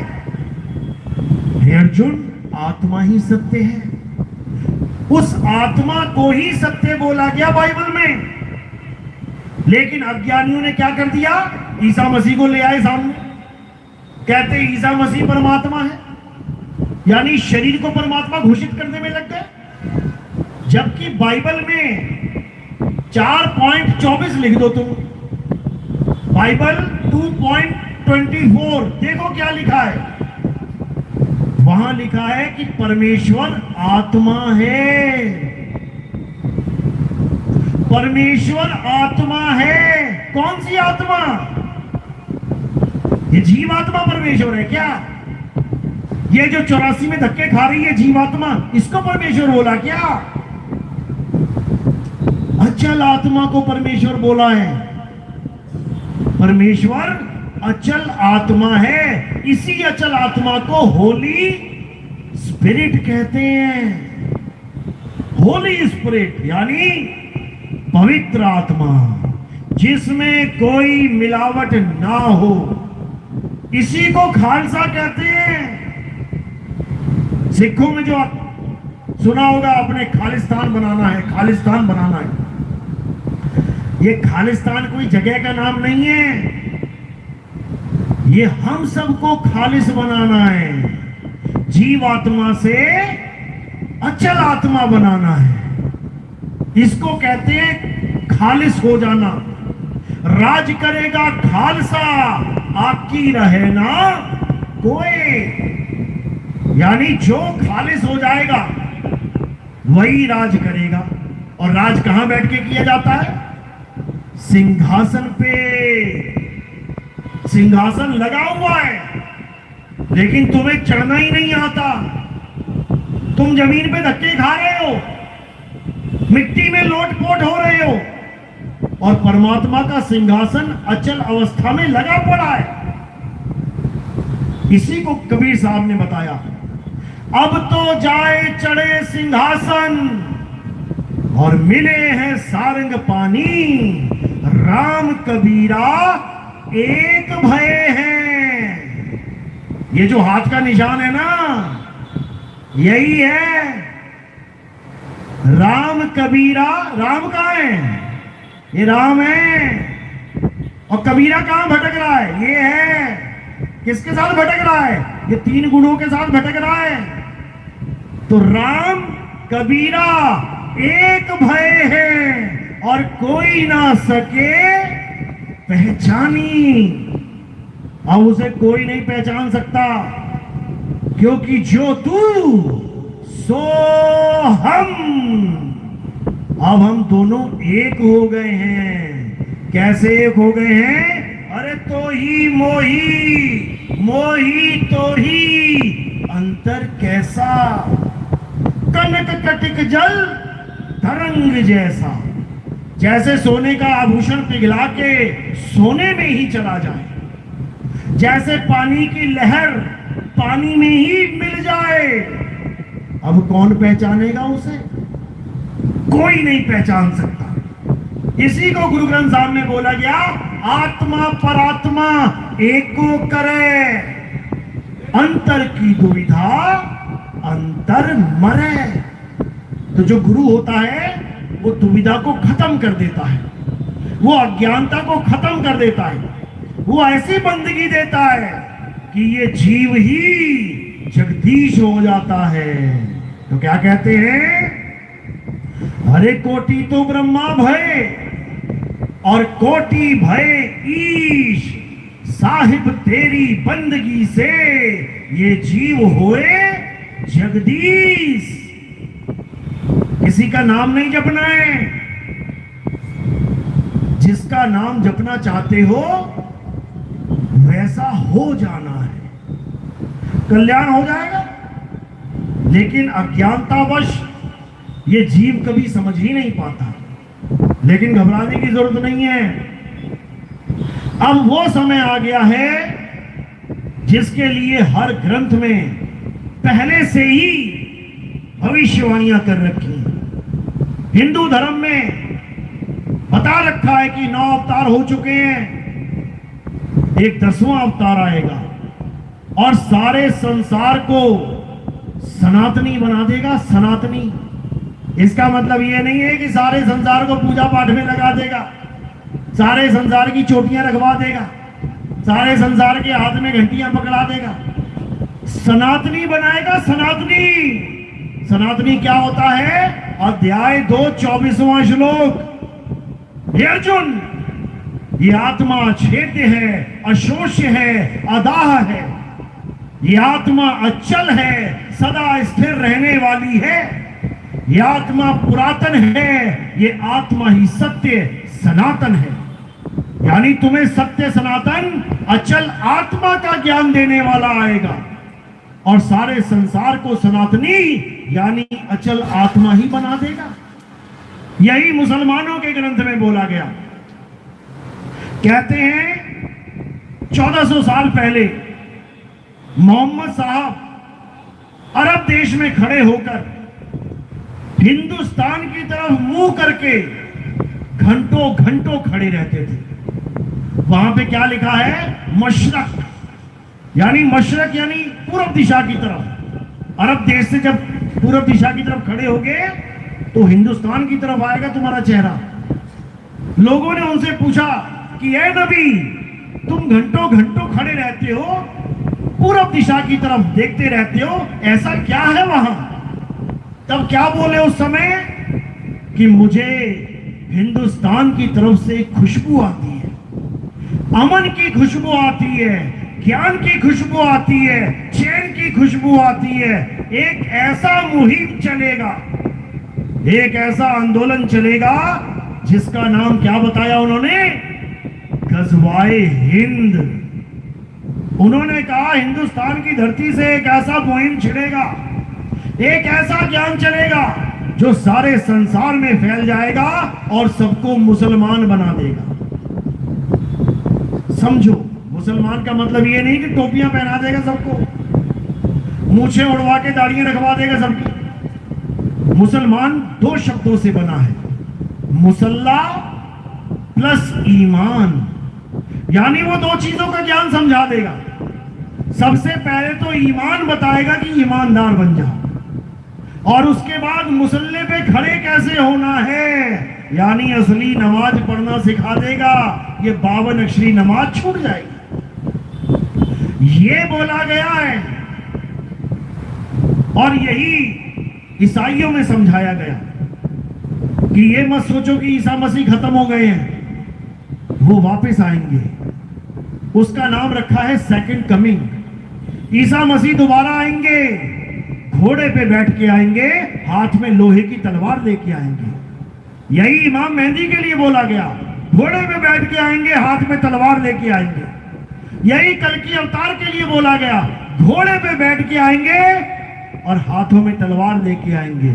हे अर्जुन, आत्मा ही सत्य है। उस आत्मा को ही सत्य बोला गया बाइबल में। लेकिन अज्ञानियों ने क्या कर दिया? ईसा मसीह को ले आए सामने, कहते ईसा मसीह परमात्मा है, यानी शरीर को परमात्मा घोषित करने में लग गए। जबकि बाइबल में 4.24 लिख दो तुम, बाइबल 2.24 देखो क्या लिखा है। वहां लिखा है कि परमेश्वर आत्मा है। परमेश्वर आत्मा है। कौन सी आत्मा? ये जीवात्मा परमेश्वर है क्या? ये जो 84 में धक्के खा रही है जीवात्मा, इसको परमेश्वर बोला क्या? अचल आत्मा को परमेश्वर बोला है। परमेश्वर अचल आत्मा है। इसी अचल आत्मा को होली स्पिरिट कहते हैं। होली स्पिरिट यानी पवित्र आत्मा, जिसमें कोई मिलावट ना हो, इसी को खालसा कहते हैं। सिखों में जो सुना होगा आपने, खालिस्तान बनाना है, खालिस्तान बनाना है। ये खालिस्तान कोई जगह का नाम नहीं है, ये हम सबको खालिस बनाना है, जीवात्मा से अचल आत्मा बनाना है। इसको कहते हैं खालिस हो जाना। राज करेगा खालसा, आकी रहे ना कोई। यानी जो खालिस हो जाएगा वही राज करेगा। और राज कहां बैठ के किया जाता है? सिंहासन पे। सिंहासन लगा हुआ है, लेकिन तुम्हें चढ़ना ही नहीं आता। तुम जमीन पे धक्के खा रहे हो, मिट्टी में लोटपोट हो रहे हो, और परमात्मा का सिंहासन अचल अवस्था में लगा पड़ा है। इसी को कबीर साहब ने बताया, अब तो जाए चढ़े सिंहासन और मिले हैं सारंग पानी, राम कबीरा एक भय हैं। ये जो हाथ का निशान है ना, यही है राम कबीरा। राम कहां है? ये राम है। और कबीरा कहां भटक रहा है? ये है। किसके साथ भटक रहा है? ये 3 गुणों के साथ भटक रहा है। तो राम कबीरा एक भय है और कोई ना सके पहचानी। अब उसे कोई नहीं पहचान सकता, क्योंकि जो तू सो हम। अब हम दोनों एक हो गए हैं। कैसे एक हो गए हैं? अरे तो ही मोही, मोही तो ही अंतर कैसा, कनक कटिक जल तरंग जैसा। जैसे सोने का आभूषण पिघला के सोने में ही चला जाए, जैसे पानी की लहर पानी में ही मिल जाए। अब कौन पहचानेगा उसे? कोई नहीं पहचान सकता। इसी को गुरु ग्रंथ साहब में बोला गया, आत्मा परात्मा एको करे, अंतर की दुविधा अंतर मरे। तो जो गुरु होता है वो दुविधा को खत्म कर देता है, वो अज्ञानता को खत्म कर देता है, वो ऐसी बंदगी देता है कि ये जीव ही जगदीश हो जाता है। तो क्या कहते हैं? हरे कोटि तो ब्रह्मा भय और कोटि भय ईश, साहिब तेरी बंदगी से ये जीव होए जगदीश। किसी का नाम नहीं जपना है, जिसका नाम जपना चाहते हो वैसा हो जाना है, कल्याण हो जाएगा। लेकिन अज्ञानतावश ये जीव कभी समझ ही नहीं पाता। लेकिन घबराने की जरूरत नहीं है। अब वो समय आ गया है जिसके लिए हर ग्रंथ में पहले से ही भविष्यवाणियां कर रखी हैं। हिंदू धर्म में बता रखा है कि 9 अवतार हो चुके हैं, एक 10वां अवतार आएगा और सारे संसार को सनातनी बना देगा। सनातनी, इसका मतलब यह नहीं है कि सारे संसार को पूजा पाठ में लगा देगा, सारे संसार की चोटियां रखवा देगा, सारे संसार के हाथ में घंटियां पकड़ा देगा। सनातनी बनाएगा। सनातनी, सनातनी क्या होता है? अध्याय 2 24वां श्लोक, हे अर्जुन, ये आत्मा छेद्य है, अशोष्य है, अदाह है। ये आत्मा अचल है, सदा स्थिर रहने वाली है। ये आत्मा पुरातन है, ये आत्मा ही सत्य सनातन है। यानी तुम्हें सत्य सनातन अचल आत्मा का ज्ञान देने वाला आएगा और सारे संसार को सनातनी यानी अचल आत्मा ही बना देगा। यही मुसलमानों के ग्रंथ में बोला गया। कहते हैं 1400 साल पहले मोहम्मद साहब अरब देश में खड़े होकर हिंदुस्तान की तरफ मुंह करके घंटों घंटों खड़े रहते थे। वहां पे क्या लिखा है? मशरक, यानी मशरक यानी पूर्व दिशा की तरफ। अरब देश से जब पूर्व दिशा की तरफ खड़े होगे तो हिंदुस्तान की तरफ आएगा तुम्हारा चेहरा। लोगों ने उनसे पूछा कि ए नबी, तुम घंटों घंटों खड़े रहते हो, पूरब दिशा की तरफ देखते रहते हो, ऐसा क्या है वहां? तब क्या बोले उस समय कि मुझे हिंदुस्तान की तरफ से एक खुशबू आती है, अमन की खुशबू आती है, ज्ञान की खुशबू आती है, चैन की खुशबू आती है। एक ऐसा मुहिम चलेगा, एक ऐसा आंदोलन चलेगा जिसका नाम क्या बताया उन्होंने? गजवाए हिंद। उन्होंने कहा हिंदुस्तान की धरती से एक ऐसा मुहिम छिड़ेगा, एक ऐसा ज्ञान चलेगा जो सारे संसार में फैल जाएगा और सबको मुसलमान बना देगा। समझो, मुसलमान का मतलब ये नहीं कि टोपियां पहना देगा सबको, मूछें उड़वा के दाढ़ियां रखवा देगा सबकी। मुसलमान दो शब्दों से बना है, मुसल्ला प्लस ईमान, यानी वो दो चीजों का ज्ञान समझा देगा। सबसे पहले तो ईमान बताएगा कि ईमानदार बन जाओ, और उसके बाद मुसल्ले पे खड़े कैसे होना है, यानी असली नमाज पढ़ना सिखा देगा। ये 52 अक्षरी नमाज छूट जाएगी। ये बोला गया है, और यही ईसाइयों में समझाया गया कि ये मत सोचो कि ईसा मसीह खत्म हो गए हैं, वो वापस आएंगे। उसका नाम रखा है सेकंड कमिंग। ईसा मसीह दोबारा आएंगे, घोड़े पे बैठ के आएंगे, हाथ में लोहे की तलवार लेके आएंगे। यही इमाम मेहदी के लिए बोला गया, घोड़े पे बैठ के आएंगे, हाथ में तलवार लेके आएंगे। यही कल्कि अवतार के लिए बोला गया, घोड़े पे बैठ के आएंगे और हाथों में तलवार लेके आएंगे।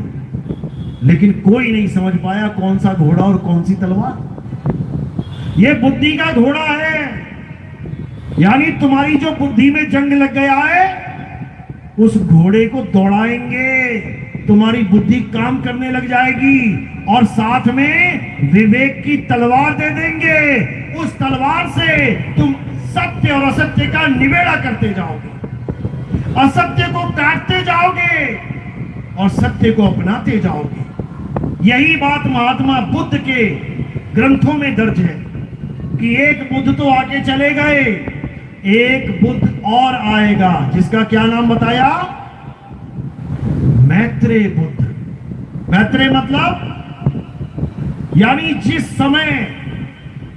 लेकिन कोई नहीं समझ पाया कौन सा घोड़ा और कौन सी तलवार। ये बुद्धि का घोड़ा है, यानी तुम्हारी जो बुद्धि में जंग लग गया है, उस घोड़े को दौड़ाएंगे, तुम्हारी बुद्धि काम करने लग जाएगी, और साथ में विवेक की तलवार दे देंगे। उस तलवार से तुम सत्य और असत्य का निबेड़ा करते जाओगे, असत्य को काटते जाओगे और सत्य को अपनाते जाओगे। यही बात महात्मा बुद्ध के ग्रंथों में दर्ज है कि एक बुद्ध तो आगे चले गए, एक बुद्ध और आएगा, जिसका क्या नाम बताया? मैत्रेय बुद्ध। मैत्रेय मतलब यानी जिस समय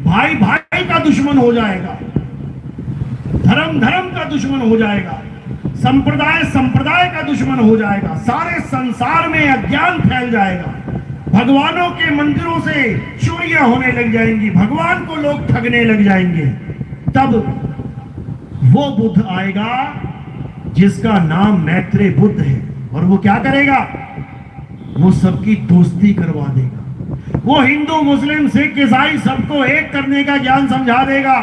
भाई भाई का दुश्मन हो जाएगा, धर्म धर्म का दुश्मन हो जाएगा, संप्रदाय संप्रदाय का दुश्मन हो जाएगा, सारे संसार में अज्ञान फैल जाएगा, भगवानों के मंदिरों से चोरियां होने लग जाएंगी, भगवान को लोग ठगने लग जाएंगे, तब वो बुद्ध आएगा जिसका नाम मैत्रेय बुद्ध है। और वो क्या करेगा? वो सबकी दोस्ती करवा देगा, वो हिंदू मुस्लिम सिख ईसाई सबको एक करने का ज्ञान समझा देगा,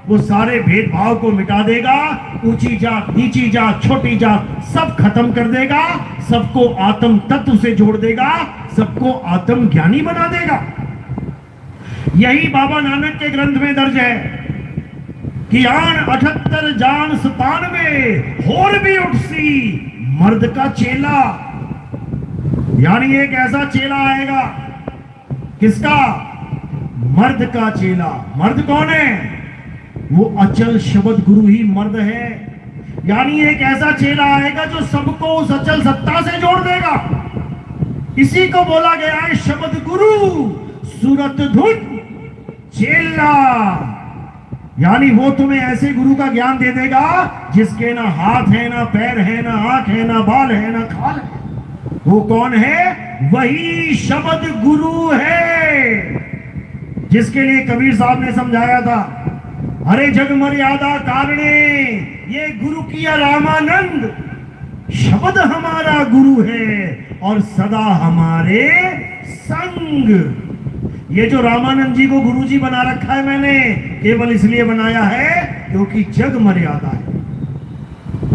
वो सारे भेदभाव को मिटा देगा, ऊंची जात नीची जात छोटी जात सब खत्म कर देगा, सबको आत्म तत्व से जोड़ देगा, सबको आत्म ज्ञानी बना देगा। यही बाबा नानक के ग्रंथ में दर्ज है कि आन 78 जान 97 होर भी उठसी मर्द का चेला, यानी एक ऐसा चेला आएगा, किसका? मर्द का चेला। मर्द कौन है? वो अचल शब्द गुरु ही मर्द है, यानी एक ऐसा चेला आएगा जो सबको उस अचल सत्ता से जोड़ देगा। इसी को बोला गया है शब्द गुरु सूरत धुन चेला, यानी वो तुम्हें ऐसे गुरु का ज्ञान दे देगा जिसके ना हाथ है, ना पैर है, ना आंख है, ना बाल है, ना खाल है। वो कौन है? वही शब्द गुरु है, जिसके लिए कबीर साहब ने समझाया था, अरे जग मर्यादा कारणे ये गुरु किया रामानंद, शब्द हमारा गुरु है और सदा हमारे संग। ये जो रामानंद जी को गुरु जी बना रखा है मैंने, केवल इसलिए बनाया है क्योंकि जग मर्यादा है।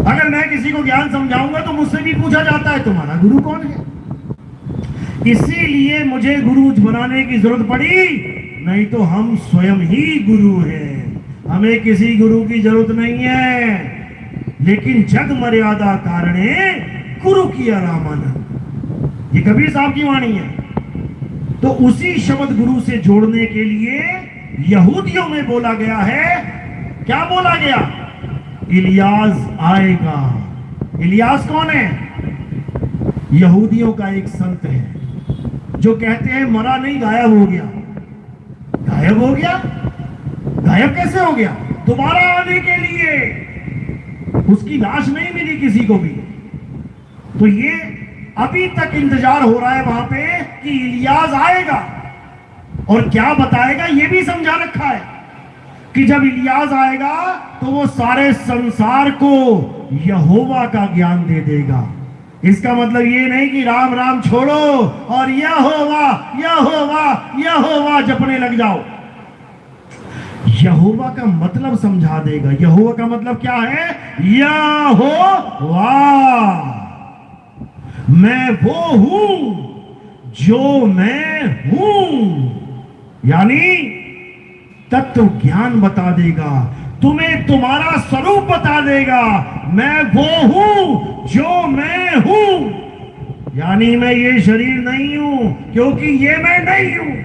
अगर मैं किसी को ज्ञान समझाऊंगा तो मुझसे भी पूछा जाता है तुम्हारा गुरु कौन है, इसीलिए मुझे गुरु बनाने की जरूरत पड़ी, नहीं तो हम स्वयं ही गुरु हैं, हमें किसी गुरु की जरूरत नहीं है। लेकिन जग मर्यादा कारणे गुरु किया रामानंद, ये कबीर साहब की वाणी है। तो उसी शब्द गुरु से जोड़ने के लिए यहूदियों में बोला गया है, क्या बोला गया? इलियास आएगा। इलियास कौन है? यहूदियों का एक संत है जो कहते हैं मरा नहीं, गायब हो गया। गायब हो गया? गायब कैसे हो गया? दोबारा आने के लिए उसकी लाश नहीं मिली किसी को भी। तो ये अभी तक इंतजार हो रहा है वहां पे कि इलियास आएगा और क्या बताएगा, ये भी समझा रखा है कि जब इलियास आएगा तो वो सारे संसार को यहोवा का ज्ञान दे देगा। इसका मतलब ये नहीं कि राम राम छोड़ो और यहोवा यहोवा यहोवा जपने लग जाओ। यहोवा का मतलब समझा देगा। यहोवा का मतलब क्या है? यहोवा, मैं वो हूं जो मैं हूं, यानी तत्व ज्ञान बता देगा, तुम्हें तुम्हारा स्वरूप बता देगा। मैं वो हूं जो मैं हूं, यानी मैं ये शरीर नहीं हूं, क्योंकि ये मैं नहीं हूं।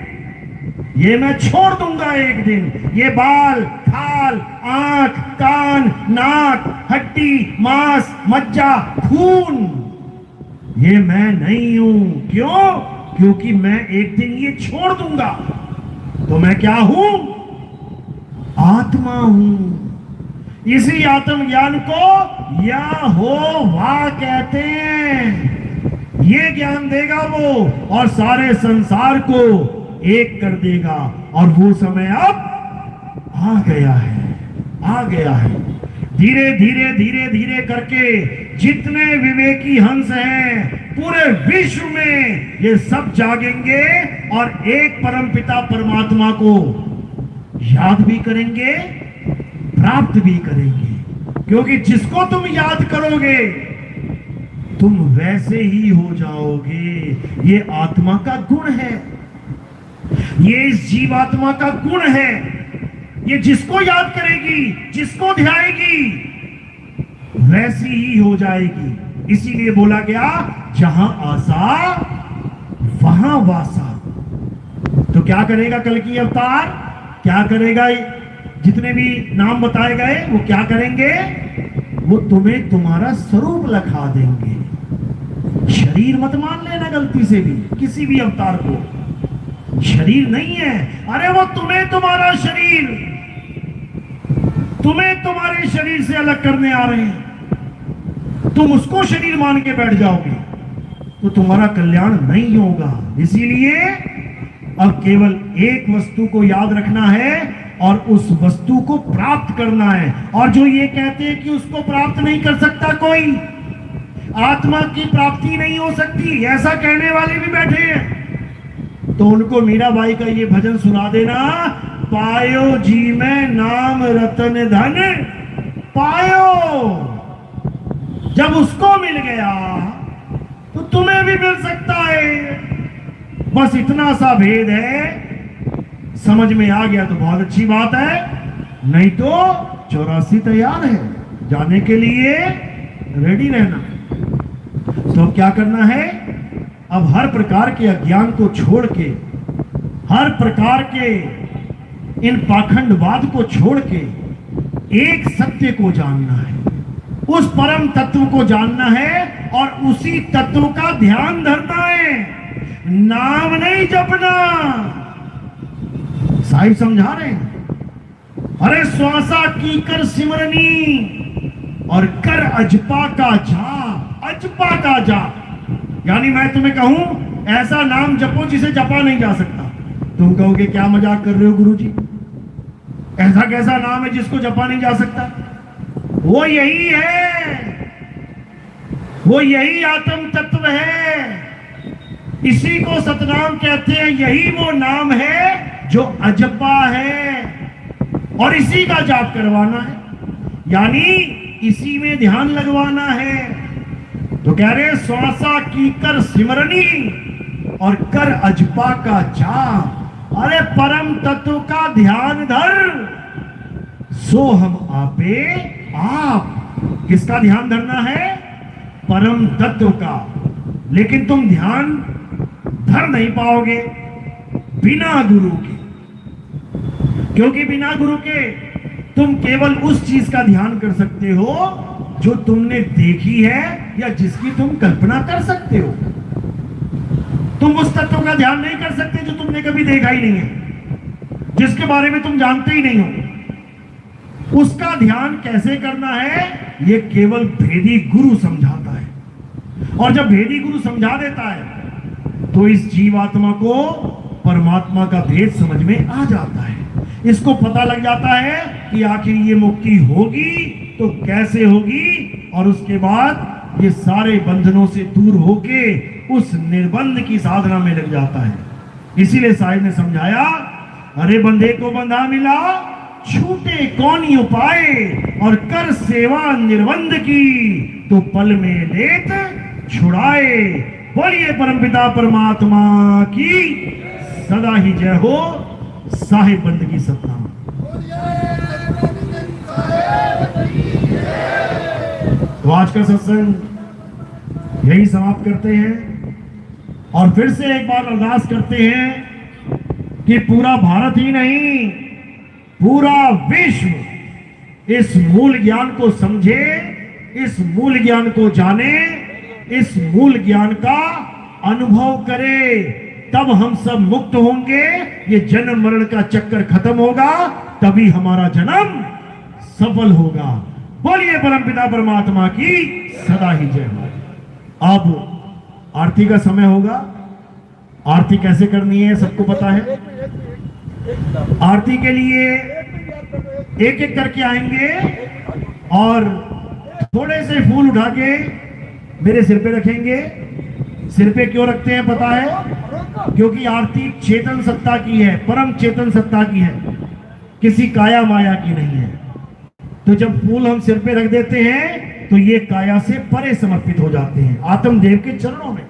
ये मैं छोड़ दूंगा एक दिन। ये बाल, खाल, आंख, कान, नाक, हड्डी, मांस, मज्जा, खून, ये मैं नहीं हूं। क्यों? क्योंकि मैं एक दिन ये छोड़ दूंगा। तो मैं क्या हूं? आत्मा हूं। इसी आत्मज्ञान को यहोवा कहते हैं। ये ज्ञान देगा वो और सारे संसार को एक कर देगा। और वो समय अब आ गया है, आ गया है। धीरे धीरे धीरे धीरे करके जितने विवेकी हंस हैं पूरे विश्व में, ये सब जागेंगे और एक परमपिता परमात्मा को याद भी करेंगे, प्राप्त भी करेंगे। क्योंकि जिसको तुम याद करोगे तुम वैसे ही हो जाओगे। ये आत्मा का गुण है, ये इस जीवात्मा का गुण है। ये जिसको याद करेगी, जिसको ध्याएगी, वैसी ही हो जाएगी। इसीलिए बोला गया जहां आसा वहां वासा। तो क्या करेगा कल की अवतार? क्या करेगा? जितने भी नाम बताए गए वो क्या करेंगे? वो तुम्हें तुम्हारा स्वरूप लखा देंगे। शरीर मत मान लेना गलती से भी, किसी भी अवतार को शरीर नहीं है। अरे वो तुम्हें तुम्हारा शरीर, तुम्हें तुम्हारे शरीर से अलग करने आ रहे हैं। तुम उसको शरीर मान के बैठ जाओगे तो तुम्हारा कल्याण नहीं होगा। इसीलिए अब केवल एक वस्तु को याद रखना है और उस वस्तु को प्राप्त करना है। और जो ये कहते हैं कि उसको प्राप्त नहीं कर सकता कोई, आत्मा की प्राप्ति नहीं हो सकती, ऐसा कहने वाले भी बैठे हैं, तो उनको मीराबाई का ये भजन सुना देना। पायो जी में नाम रतन धन पायो। जब उसको मिल गया तो तुम्हें भी मिल सकता है। बस इतना सा भेद है। समझ में आ गया तो बहुत अच्छी बात है, नहीं तो 84 तैयार है जाने के लिए, रेडी रहना। तो क्या करना है? अब हर प्रकार के अज्ञान को छोड़ के, हर प्रकार के इन पाखंडवाद को छोड़ के एक सत्य को जानना है, उस परम तत्व को जानना है और उसी तत्व का ध्यान धरना है। नाम नहीं जपना। साहिब समझा रहे हैं, अरे श्वासा की कर सिमरनी और कर अजपा का जा, अजपा का जा। यानी मैं तुम्हें कहूं ऐसा नाम जपो जिसे जपा नहीं जा सकता। तुम कहोगे क्या मजाक कर रहे हो गुरुजी, ऐसा कैसा नाम है जिसको जपा नहीं जा सकता? वो यही है, वो यही आत्म तत्व है। इसी को सतनाम कहते हैं। यही वो नाम है जो अजपा है और इसी का जाप करवाना है, यानी इसी में ध्यान लगवाना है। तो कह रहे श्वासा की कर सिमरनी और कर अजपा का जाप। अरे परम तत्व का ध्यान धर, सो हम आपे आप। किसका ध्यान धरना है? परम तत्व का। लेकिन तुम ध्यान धर नहीं पाओगे बिना गुरु के, क्योंकि बिना गुरु के तुम केवल उस चीज का ध्यान कर सकते हो जो तुमने देखी है या जिसकी तुम कल्पना कर सकते हो। तुम उस तत्व का ध्यान नहीं कर सकते जो तुमने कभी देखा ही नहीं है, जिसके बारे में तुम जानते ही नहीं हो। उसका ध्यान कैसे करना है, यह केवल भेदी गुरु समझाता है। और जब भेदी गुरु समझा देता है तो इस जीवात्मा को परमात्मा का भेद समझ में आ जाता है। इसको पता लग जाता है कि आखिर ये मुक्ति होगी तो कैसे होगी, और उसके बाद ये सारे बंधनों से दूर होके उस निर्बंध की साधना में लग जाता है। इसीलिए साहिब ने समझाया, अरे बंधे को बंधा मिला, छूटे कौन ही उपाय, और कर सेवा निर्बंध की, तो पल में लेत छुड़ाए। बोलिए परमपिता परमात्मा की सदा ही जय हो। साहिब बंद की सत्ता। तो आज का सत्संग यही समाप्त करते हैं और फिर से एक बार अरदास करते हैं कि पूरा भारत ही नहीं, पूरा विश्व इस मूल ज्ञान को समझे, इस मूल ज्ञान को जाने, इस मूल ज्ञान का अनुभव करे, तब हम सब मुक्त होंगे। ये जन्म मरण का चक्कर खत्म होगा, तभी हमारा जन्म सफल होगा। बोलिए परमपिता परमात्मा की सदा ही जय हो। अब आरती का समय होगा। आरती कैसे करनी है सबको पता है। आरती के लिए एक एक करके आएंगे और थोड़े से फूल उठा के मेरे सिर पे रखेंगे। सिर पे क्यों रखते हैं पता है? क्योंकि आरती चेतन सत्ता की है, परम चेतन सत्ता की है, किसी काया माया की नहीं है। तो जब फूल हम सिर पे रख देते हैं तो ये काया से परे समर्पित हो जाते हैं, आत्मदेव के चरणों में।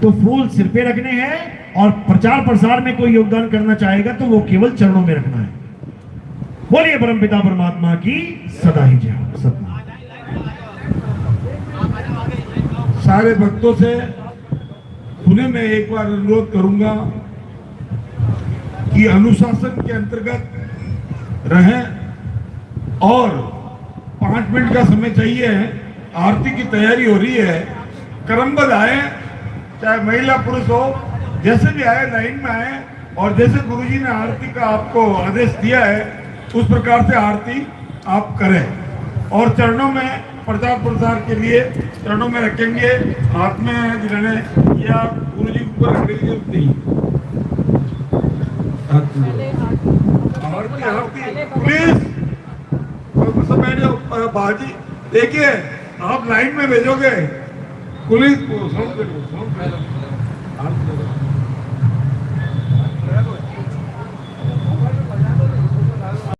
तो फूल सिर पे रखने हैं और प्रचार प्रसार में कोई योगदान करना चाहेगा तो वो केवल चरणों में रखना है। बोलिए परमपिता परमात्मा की सदा ही जय हो। सदा सारे भक्तों से पुनः मैं एक बार अनुरोध करूंगा कि अनुशासन के अंतर्गत रहें और 5 मिनट का समय चाहिए। आरती की तैयारी हो रही है। क्रमबद्ध आए, चाहे महिला पुरुष हो, जैसे भी आए लाइन में आए, और जैसे गुरुजी ने आरती का आपको आदेश दिया है उस प्रकार से आरती आप करें। और चरणों में प्रचार प्रसार के लिए चरणों में रखेंगे, हाथ में जिन्होंने या गुरुजी के ऊपर रखने की जरूरत नहीं। आरती प्लीज सब बैठ जाओ। बाजी देखिए, आप लाइन में भेजोगे पुलिस को,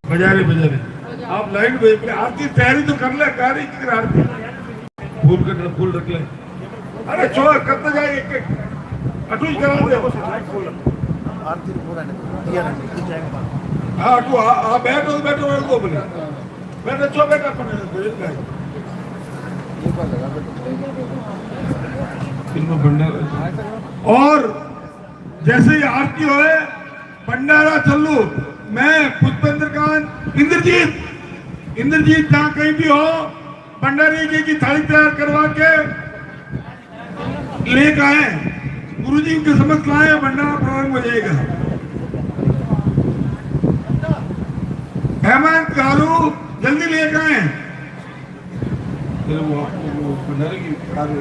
बजा रहे आप लाइन भेज। आरती तैयारी तो कर ले, कार्य की आरती फूल रख ले। अरे छोड़ करते जाए, एक एक अटूज करा दे। आरती पूरा नहीं दिया नहीं। हाँ तू बैठो बैठो बैठो बोले बैठो चो बेटा भंडारा। और जैसे ही आरती होए भंडारा चलू, मैं पुष्पेंद्रकांत इंद्रजीत जहाँ कहीं भी हो, भंडारी जी की थाली तैयार करवा के लेकर आए, गुरुजी के समक्ष लाए, भंडारा प्रारंभ हो जाएगा। हेमंत गारू जल्दी लेकर आए। वो आपको भंडारे की कार्य